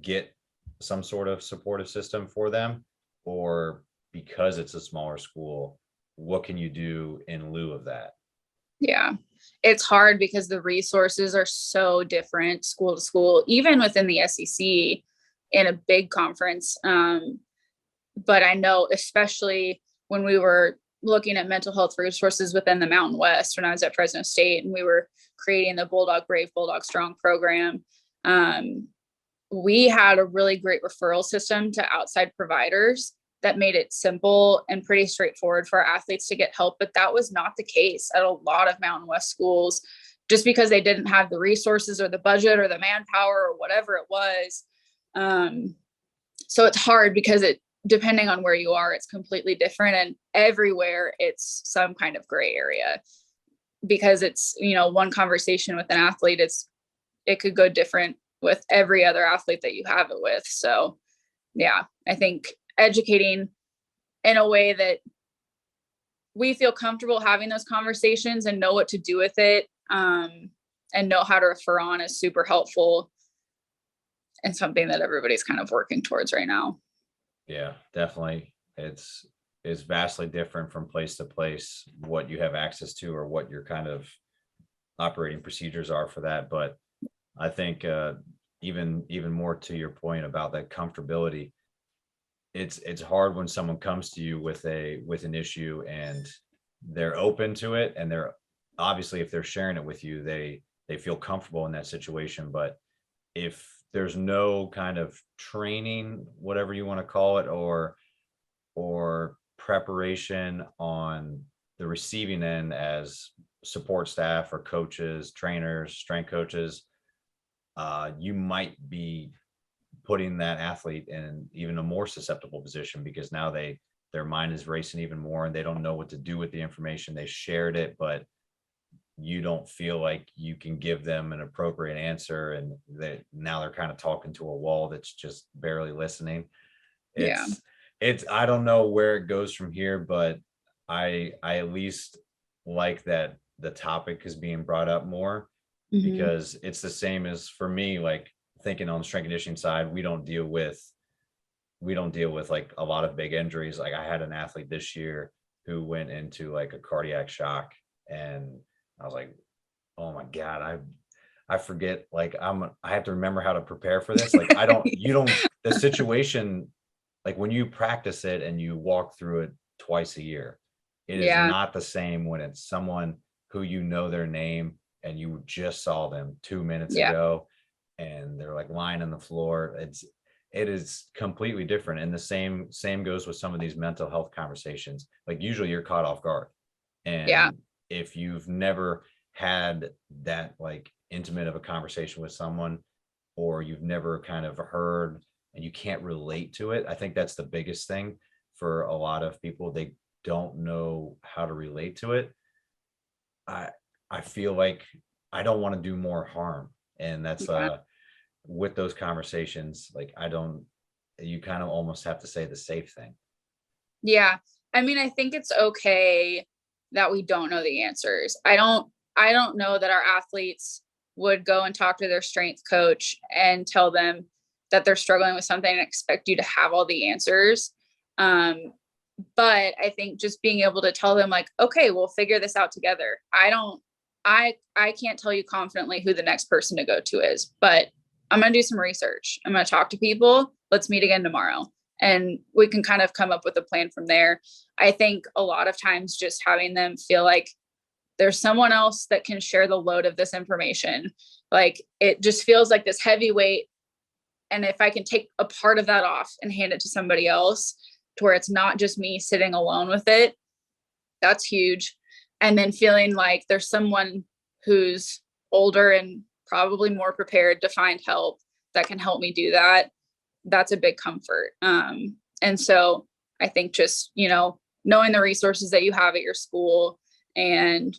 get some sort of supportive system for them, or because it's a smaller school, what can you do in lieu of that? Yeah, it's hard because the resources are so different school to school, even within the SEC in a big conference. But I know, especially when we were looking at mental health resources within the Mountain West, when I was at Fresno State and we were creating the Bulldog Brave, Bulldog Strong program, we had a really great referral system to outside providers that made it simple and pretty straightforward for our athletes to get help. But that was not the case at a lot of Mountain West schools, just because they didn't have the resources or the budget or the manpower or whatever it was. So it's hard because depending on where you are, it's completely different, and everywhere it's some kind of gray area, because it's, one conversation with an athlete, it could go different with every other athlete that you have it with. So yeah, I think educating in a way that we feel comfortable having those conversations and know what to do with it, and know how to refer on is super helpful, and something that everybody's kind of working towards right now. Yeah, definitely. It's is vastly different from place to place, what you have access to or what your kind of operating procedures are for that. But I think even more to your point about that comfortability, it's hard when someone comes to you with an issue and they're open to it, and they're obviously, if they're sharing it with you, they feel comfortable in that situation. But if there's no kind of training, whatever you want to call it, or preparation on the receiving end as support staff or coaches, trainers, strength coaches, you might be putting that athlete in even a more susceptible position, because now their mind is racing even more and they don't know what to do with the information. They shared it, but you don't feel like you can give them an appropriate answer, and now they're kind of talking to a wall that's just barely listening. It's I don't know where it goes from here, but I at least like that the topic is being brought up more, because it's the same as for me, like thinking on the strength conditioning side, we don't deal with like a lot of big injuries. Like I had an athlete this year who went into like a cardiac shock, and I was like, oh my God, I forget, like I have to remember how to prepare for this. Like the situation, like when you practice it and you walk through it twice a year, it is not the same when it's someone who you know their name and you just saw them 2 minutes ago and they're like lying on the floor. It is completely different. And the same goes with some of these mental health conversations. Like usually you're caught off guard. And if you've never had that like intimate of a conversation with someone, or you've never kind of heard and you can't relate to it, I think that's the biggest thing for a lot of people. They don't know how to relate to it. I feel like I don't want to do more harm. And that's with those conversations, like you kind of almost have to say the safe thing. Yeah. I mean, I think it's okay that we don't know the answers. I don't know that our athletes would go and talk to their strength coach and tell them that they're struggling with something and expect you to have all the answers. But I think just being able to tell them like, okay, we'll figure this out together. I can't tell you confidently who the next person to go to is, but I'm going to do some research. I'm going to talk to people. Let's meet again tomorrow. And we can kind of come up with a plan from there. I think a lot of times just having them feel like there's someone else that can share the load of this information. Like it just feels like this heavy weight. And if I can take a part of that off and hand it to somebody else to where it's not just me sitting alone with it, that's huge. And then feeling like there's someone who's older and probably more prepared to find help that can help me do that. That's a big comfort. And so I think just, knowing the resources that you have at your school and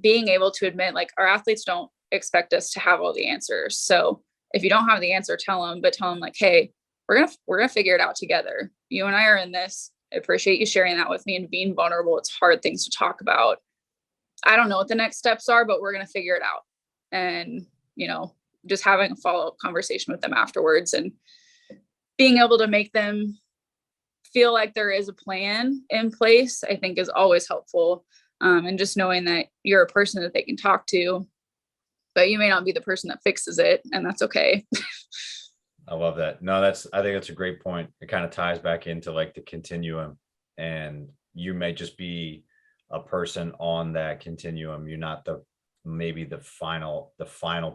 being able to admit like our athletes don't expect us to have all the answers. So if you don't have the answer, tell them like, hey, we're going to figure it out together. You and I are in this. I appreciate you sharing that with me and being vulnerable. It's hard things to talk about. I don't know what the next steps are, but we're going to figure it out. And, just having a follow-up conversation with them afterwards and being able to make them feel like there is a plan in place, I think is always helpful. And just knowing that you're a person that they can talk to, but you may not be the person that fixes it, and that's okay. I love that. No, I think that's a great point. It kind of ties back into like the continuum, and you may just be a person on that continuum. You're not maybe the final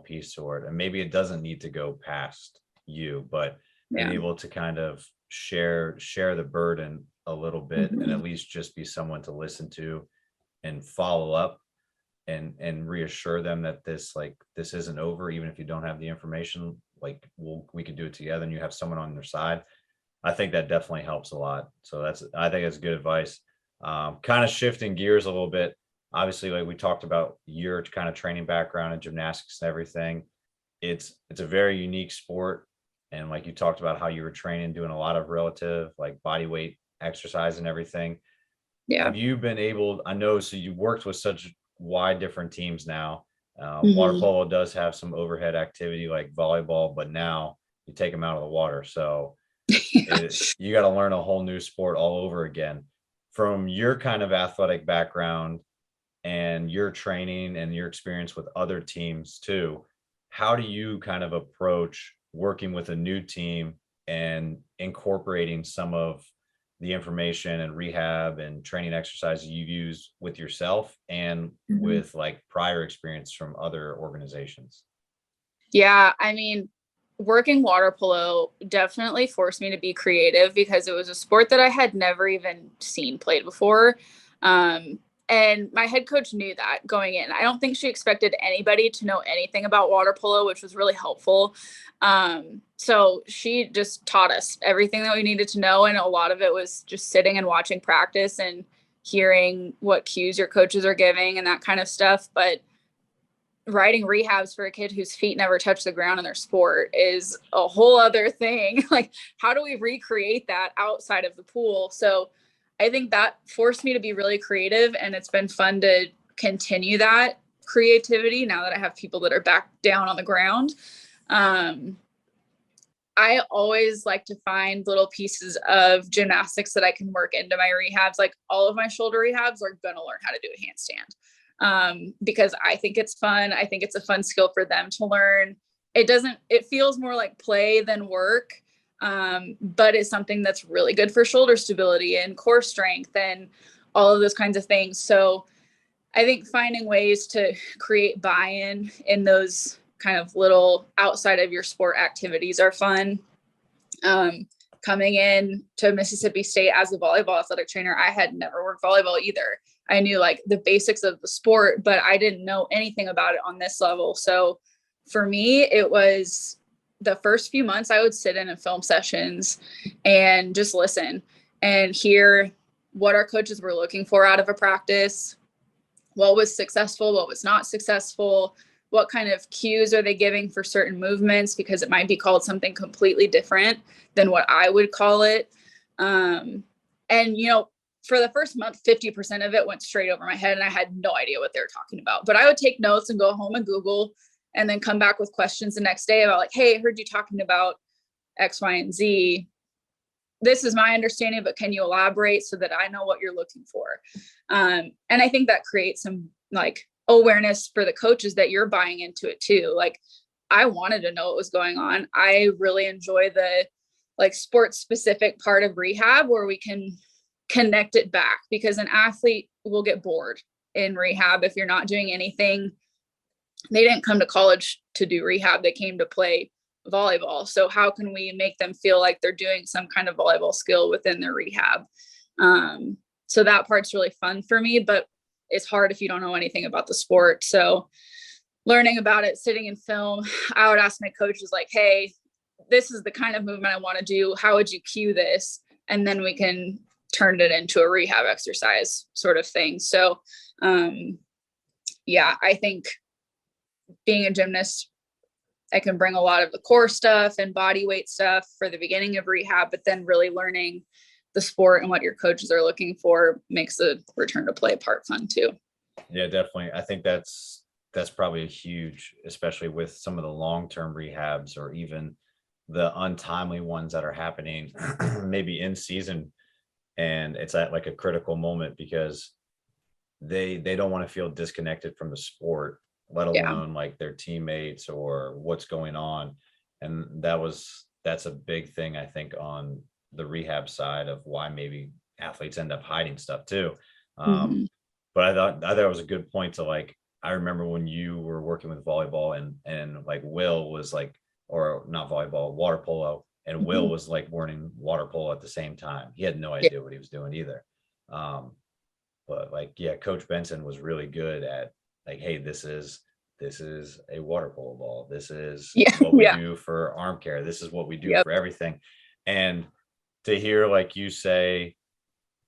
piece to it. And maybe it doesn't need to go past you, but being able to kind of share the burden a little bit, and at least just be someone to listen to and follow up and reassure them that this isn't over, even if you don't have the information. Like we can do it together, and you have someone on your side. I think that definitely helps a lot. So I think that's good advice. Kind of shifting gears a little bit. Obviously, like we talked about your kind of training background and gymnastics and everything. It's a very unique sport. And like you talked about how you were training, doing a lot of relative like body weight exercise and everything. Yeah. Have you been able, I know, so you worked with such wide different teams now. Water polo does have some overhead activity like volleyball, but now you take them out of the water. So you got to learn a whole new sport all over again. from your kind of athletic background and your training and your experience with other teams too, how do you kind of approach working with a new team and incorporating some of the information and rehab and training exercises you use with yourself and with like prior experience from other organizations? Yeah, I mean, working water polo definitely forced me to be creative because it was a sport that I had never even seen played before. And my head coach knew that going in. I don't think she expected anybody to know anything about water polo, which was really helpful. So she just taught us everything that we needed to know. And a lot of it was just sitting and watching practice and hearing what cues your coaches are giving and that kind of stuff. But writing rehabs for a kid whose feet never touch the ground in their sport is a whole other thing. Like, how do we recreate that outside of the pool? So I think that forced me to be really creative, and it's been fun to continue that creativity now that I have people that are back down on the ground. I always like to find little pieces of gymnastics that I can work into my rehabs. Like, all of my shoulder rehabs are going to learn how to do a handstand, because I think it's fun. I think it's a fun skill for them to learn. It feels more like play than work. But it's something that's really good for shoulder stability and core strength and all of those kinds of things. So I think finding ways to create buy-in in those kind of little outside of your sport activities are fun. Coming in to Mississippi State as a volleyball athletic trainer, I had never worked volleyball either. I knew like the basics of the sport, but I didn't know anything about it on this level. So for me, it was the first few months I would sit in and film sessions and just listen and hear what our coaches were looking for out of a practice, what was successful, what was not successful, what kind of cues are they giving for certain movements, because it might be called something completely different than what I would call it. And, for the first month, 50% of it went straight over my head and I had no idea what they were talking about. But I would take notes and go home and Google and then come back with questions the next day about like, hey, I heard you talking about X, Y, and Z. This is my understanding, but can you elaborate so that I know what you're looking for? And I think that creates some like awareness for the coaches that you're buying into it too. Like, I wanted to know what was going on. I really enjoy the like sports specific part of rehab where we can connect it back, because an athlete will get bored in rehab if you're not doing anything. They didn't come to college to do rehab. They came to play volleyball. So how can we make them feel like they're doing some kind of volleyball skill within their rehab? So that part's really fun for me, but it's hard if you don't know anything about the sport. So learning about it, sitting in film, I would ask my coaches like, hey, this is the kind of movement I want to do. How would you cue this? And then we can turn it into a rehab exercise sort of thing. So I think being a gymnast, I can bring a lot of the core stuff and body weight stuff for the beginning of rehab, but then really learning the sport and what your coaches are looking for makes the return to play part fun too. Yeah, definitely. I think that's probably a huge, especially with some of the long-term rehabs or even the untimely ones that are happening maybe in season. And it's at like a critical moment because they don't want to feel disconnected from the sport, let alone like their teammates or what's going on. And that's a big thing, I think, on the rehab side of why maybe athletes end up hiding stuff too. But I thought it was a good point to like, I remember when you were working with volleyball and like Will was like, or not volleyball, water polo, and Will was like learning water polo at the same time. He had no idea what he was doing either. But like, yeah, Coach Benson was really good at like, hey, this is a water polo ball. This is what we do for arm care. This is what we do for everything. And to hear like you say,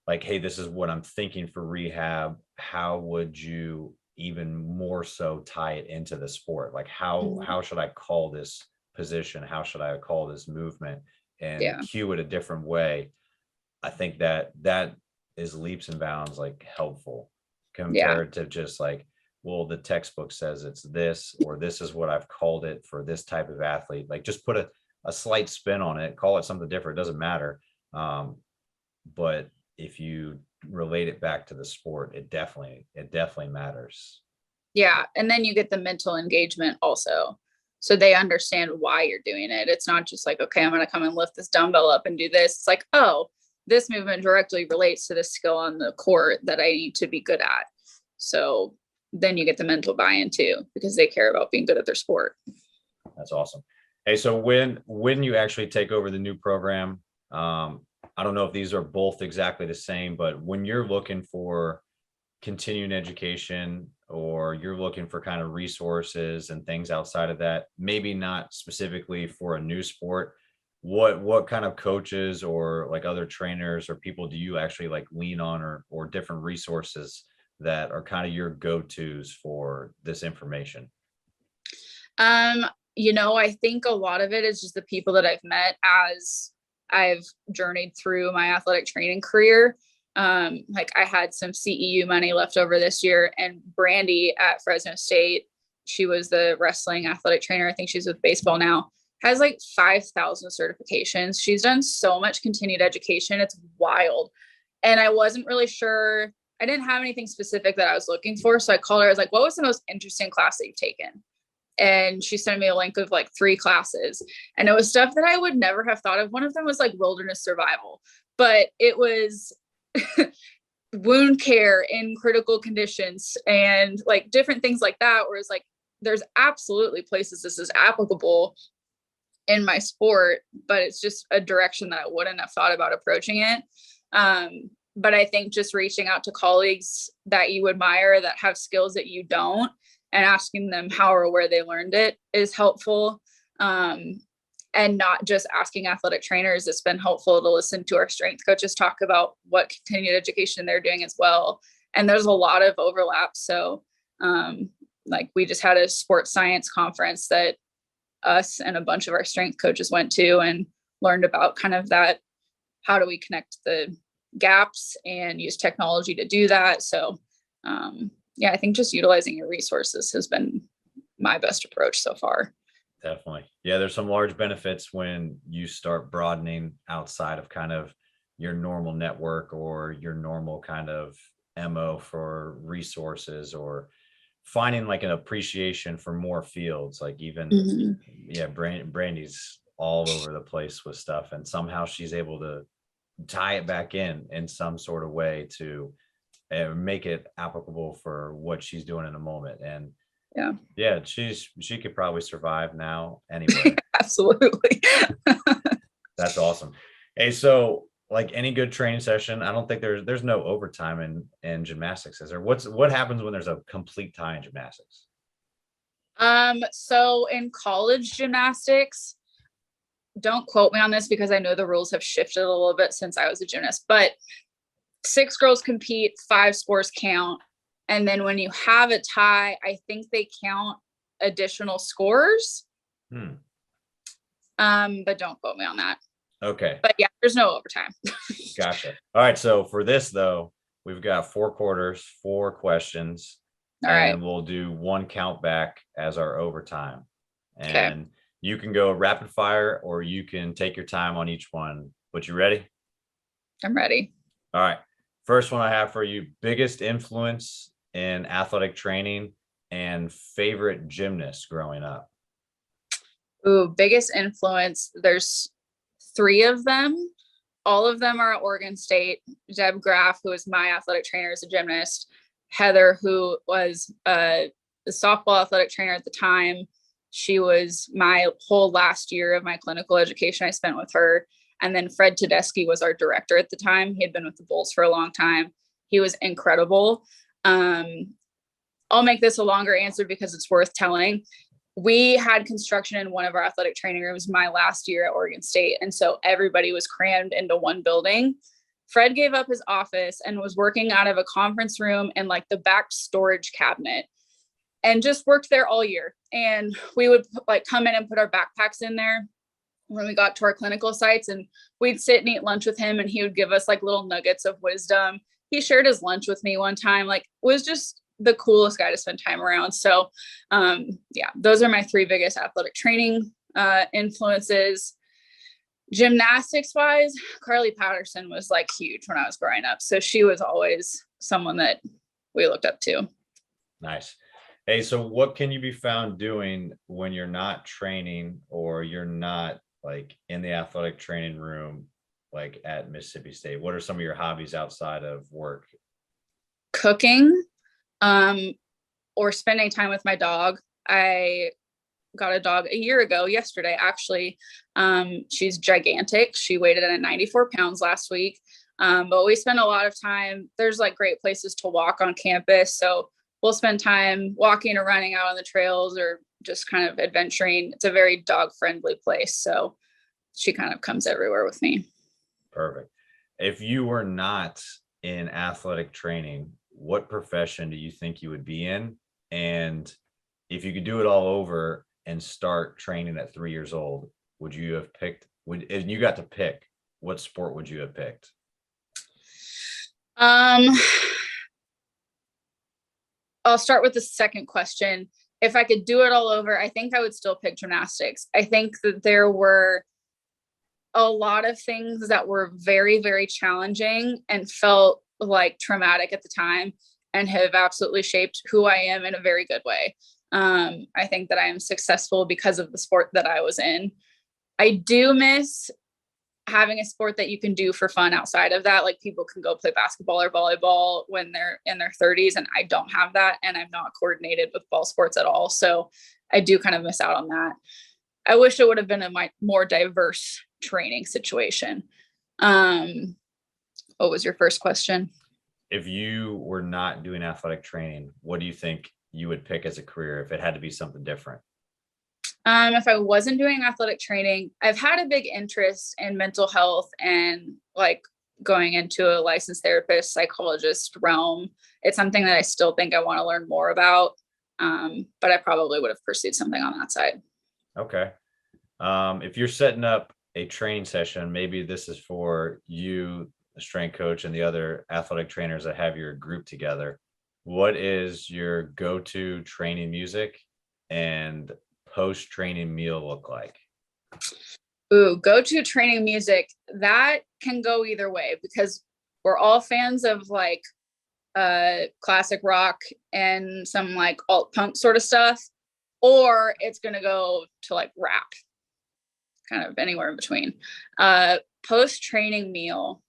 like, hey, this is what I'm thinking for rehab. How would you even more so tie it into the sport? Like how should I call this position? How should I call this movement and cue it a different way? I think that is leaps and bounds like helpful compared to just like, well, the textbook says it's this, or this is what I've called it for this type of athlete. Like just put a slight spin on it, call it something different. It doesn't matter. But if you relate it back to the sport, it definitely matters. Yeah. And then you get the mental engagement also. So they understand why you're doing it. It's not just like, okay, I'm going to come and lift this dumbbell up and do this. It's like, oh, this movement directly relates to the skill on the court that I need to be good at. So then you get the mental buy-in too, because they care about being good at their sport. That's awesome. Hey, so when you actually take over the new program, I don't know if these are both exactly the same, but when you're looking for continuing education, or you're looking for kind of resources and things outside of that, maybe not specifically for a new sport, what kind of coaches or like other trainers or people do you actually like lean on, or different resources that are kind of your go-tos for this information? I think a lot of it is just the people that I've met as I've journeyed through my athletic training career. Like I had some CEU money left over this year, and Brandy at Fresno State, she was the wrestling athletic trainer. I think she's with baseball now, has like 5,000 certifications. She's done so much continued education. It's wild. And I wasn't really sure. I didn't have anything specific that I was looking for. So I called her. I was like, what was the most interesting class that you've taken? And she sent me a link of like 3 classes, and it was stuff that I would never have thought of. One of them was like wilderness survival, but it was wound care in critical conditions and like different things like that. Whereas like, there's absolutely places this is applicable in my sport, but it's just a direction that I wouldn't have thought about approaching it. But I think just reaching out to colleagues that you admire that have skills that you don't, and asking them how or where they learned it is helpful. And not just asking athletic trainers. It's been helpful to listen to our strength coaches talk about what continued education they're doing as well. And there's a lot of overlap. So like we just had a sports science conference that us and a bunch of our strength coaches went to, and learned about kind of that. How do we connect the gaps and use technology to do that? So yeah, I think just utilizing your resources has been my best approach so far. Definitely. Yeah, there's some large benefits when you start broadening outside of kind of your normal network or your normal kind of MO for resources, or finding like an appreciation for more fields. Like even, yeah, Brandy's all over the place with stuff, and somehow she's able to tie it back in some sort of way to make it applicable for what she's doing in a moment. And yeah, she could probably survive now anyway. Absolutely. That's awesome. Hey, so like any good training session, I don't think there's no overtime in gymnastics, is there? What happens when there's a complete tie in gymnastics? So in college gymnastics, don't quote me on this because I know the rules have shifted a little bit since I was a gymnast, but 6 girls compete, 5 scores count. And then when you have a tie, I think they count additional scores. But don't quote me on that. Okay. But yeah, there's no overtime. Gotcha. All right. So for this though, we've got 4 quarters, 4 questions, and we'll do 1 count back as our overtime. And you can go rapid fire, or you can take your time on each one. But you ready? I'm ready. All right. First one I have for you: biggest influence in athletic training and favorite gymnast growing up. Ooh, biggest influence. There's 3 of them. All of them are at Oregon State. Deb Graff, who was my athletic trainer as a gymnast. Heather, who was the softball athletic trainer at the time. She was my whole last year of my clinical education I spent with her. And then Fred Tedeschi was our director at the time. He had been with the Bulls for a long time. He was incredible. I'll make this a longer answer because it's worth telling. We had construction in one of our athletic training rooms my last year at Oregon State. And so everybody was crammed into one building. Fred gave up his office and was working out of a conference room and like the back storage cabinet, and just worked there all year. And we would like come in and put our backpacks in there when we got to our clinical sites, and we'd sit and eat lunch with him, and he would give us like little nuggets of wisdom. He shared his lunch with me one time, like was just the coolest guy to spend time around. So yeah, those are my 3 biggest athletic training influences. Gymnastics wise, Carly Patterson was like huge when I was growing up. So she was always someone that we looked up to. Nice. Hey, so what can you be found doing when you're not training or you're not like in the athletic training room, like at Mississippi State? What are some of your hobbies outside of work? Cooking, or spending time with my dog. I got a dog a year ago, yesterday, actually. She's gigantic. She weighed in at 94 pounds last week. But we spend a lot of time. There's like great places to walk on campus. So we'll spend time walking or running out on the trails or just kind of adventuring. It's a very dog friendly place. So she kind of comes everywhere with me. Perfect. If you were not in athletic training, what profession do you think you would be in? And if you could do it all over and start training at 3 years old, would you have picked, if you got to pick, what sport would you have picked? I'll start with the second question. If I could do it all over, I think I would still pick gymnastics. I think that there were a lot of things that were very, very challenging and felt like traumatic at the time and have absolutely shaped who I am in a very good way. I think that I am successful because of the sport that I was in. I do miss having a sport that you can do for fun outside of that. Like people can go play basketball or volleyball when they're in their 30s, and I don't have that, and I'm not coordinated with ball sports at all. So I do kind of miss out on that. I wish it would have been a more diverse training situation. What was your first question? If you were not doing athletic training, what do you think you would pick as a career if it had to be something different? If I wasn't doing athletic training, I've had a big interest in mental health and like going into a licensed therapist, psychologist realm. It's something that I still think I want to learn more about. But I probably would have pursued something on that side. Okay. If you're setting up a training session, maybe this is for you, the strength coach, and the other athletic trainers that have your group together. What is your go-to training music and post-training meal look like? Ooh, go-to training music. That can go either way because we're all fans of like classic rock and some like alt punk sort of stuff, or it's going to go to like rap, kind of anywhere in between. Post-training meal.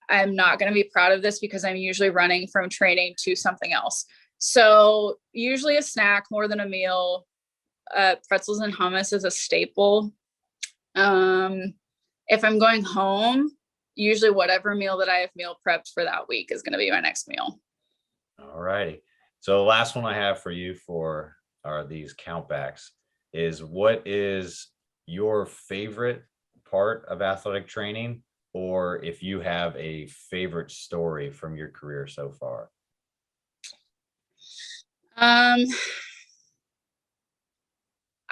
I'm not going to be proud of this because I'm usually running from training to something else. So usually a snack more than a meal. Pretzels and hummus is a staple. If I'm going home, usually whatever meal that I have meal prepped for that week is going to be my next meal. All righty. So the last one I have for you are these countbacks is, what is your favorite part of athletic training, or if you have a favorite story from your career so far? I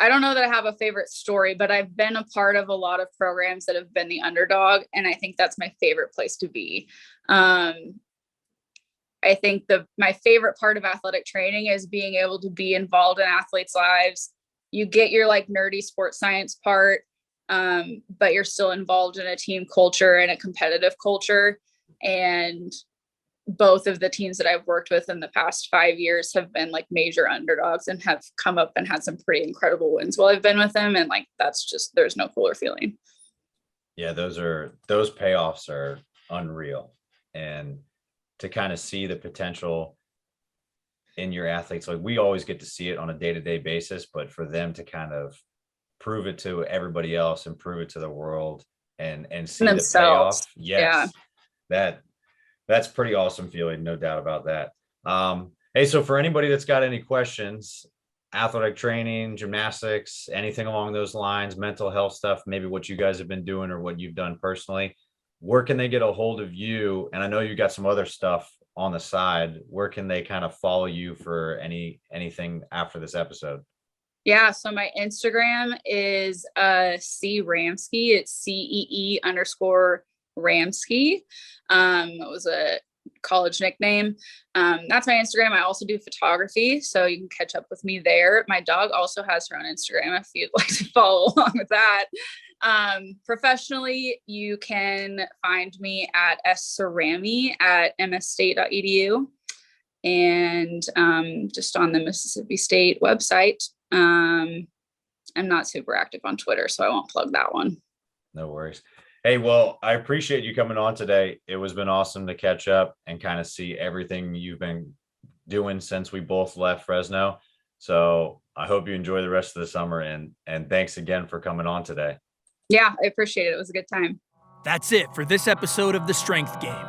don't know that I have a favorite story, but I've been a part of a lot of programs that have been the underdog, and I think that's my favorite place to be. I think my favorite part of athletic training is being able to be involved in athletes' lives. You get your like nerdy sports science part, but you're still involved in a team culture and a competitive culture. And both of the teams that I've worked with in the past 5 years have been like major underdogs and have come up and had some pretty incredible wins while I've been with them. And like, that's just, there's no cooler feeling. Yeah, those payoffs are unreal. And to kind of see the potential in your athletes, like we always get to see it on a day-to-day basis, but for them to kind of prove it to everybody else and prove it to the world and see the payoff. Yes. Yeah. That's pretty awesome feeling, no doubt about that. Hey, so for anybody that's got any questions, athletic training, gymnastics, anything along those lines, mental health stuff, maybe what you guys have been doing or what you've done personally, where can they get a hold of you? And I know you got some other stuff on the side. Where can they kind of follow you for anything after this episode? Yeah. So my Instagram is C Ramsky. It's CEE_Ramsky. It was a college nickname. That's my Instagram. I also do photography, so you can catch up with me there. My dog also has her own Instagram if you'd like to follow along with that. Professionally, you can find me at Cerami at msstate.edu and just on the Mississippi State website. I'm not super active on Twitter, so I won't plug that one. No worries. Hey, well, I appreciate you coming on today. It was been awesome to catch up and kind of see everything you've been doing since we both left Fresno. So I hope you enjoy the rest of the summer, and thanks again for coming on today. Yeah, I appreciate it. It was a good time. That's it for this episode of The Strength Game.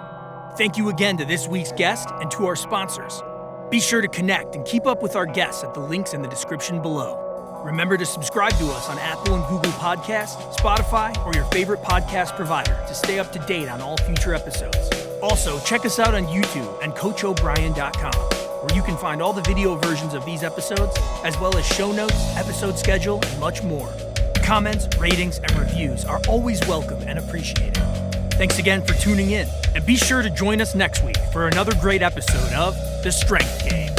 Thank you again to this week's guest and to our sponsors. Be sure to connect and keep up with our guests at the links in the description below. Remember to subscribe to us on Apple and Google Podcasts, Spotify, or your favorite podcast provider to stay up to date on all future episodes. Also, check us out on YouTube and CoachO'Brien.com, where you can find all the video versions of these episodes, as well as show notes, episode schedule, and much more. Comments, ratings, and reviews are always welcome and appreciated. Thanks again for tuning in, and be sure to join us next week for another great episode of The Strength Game.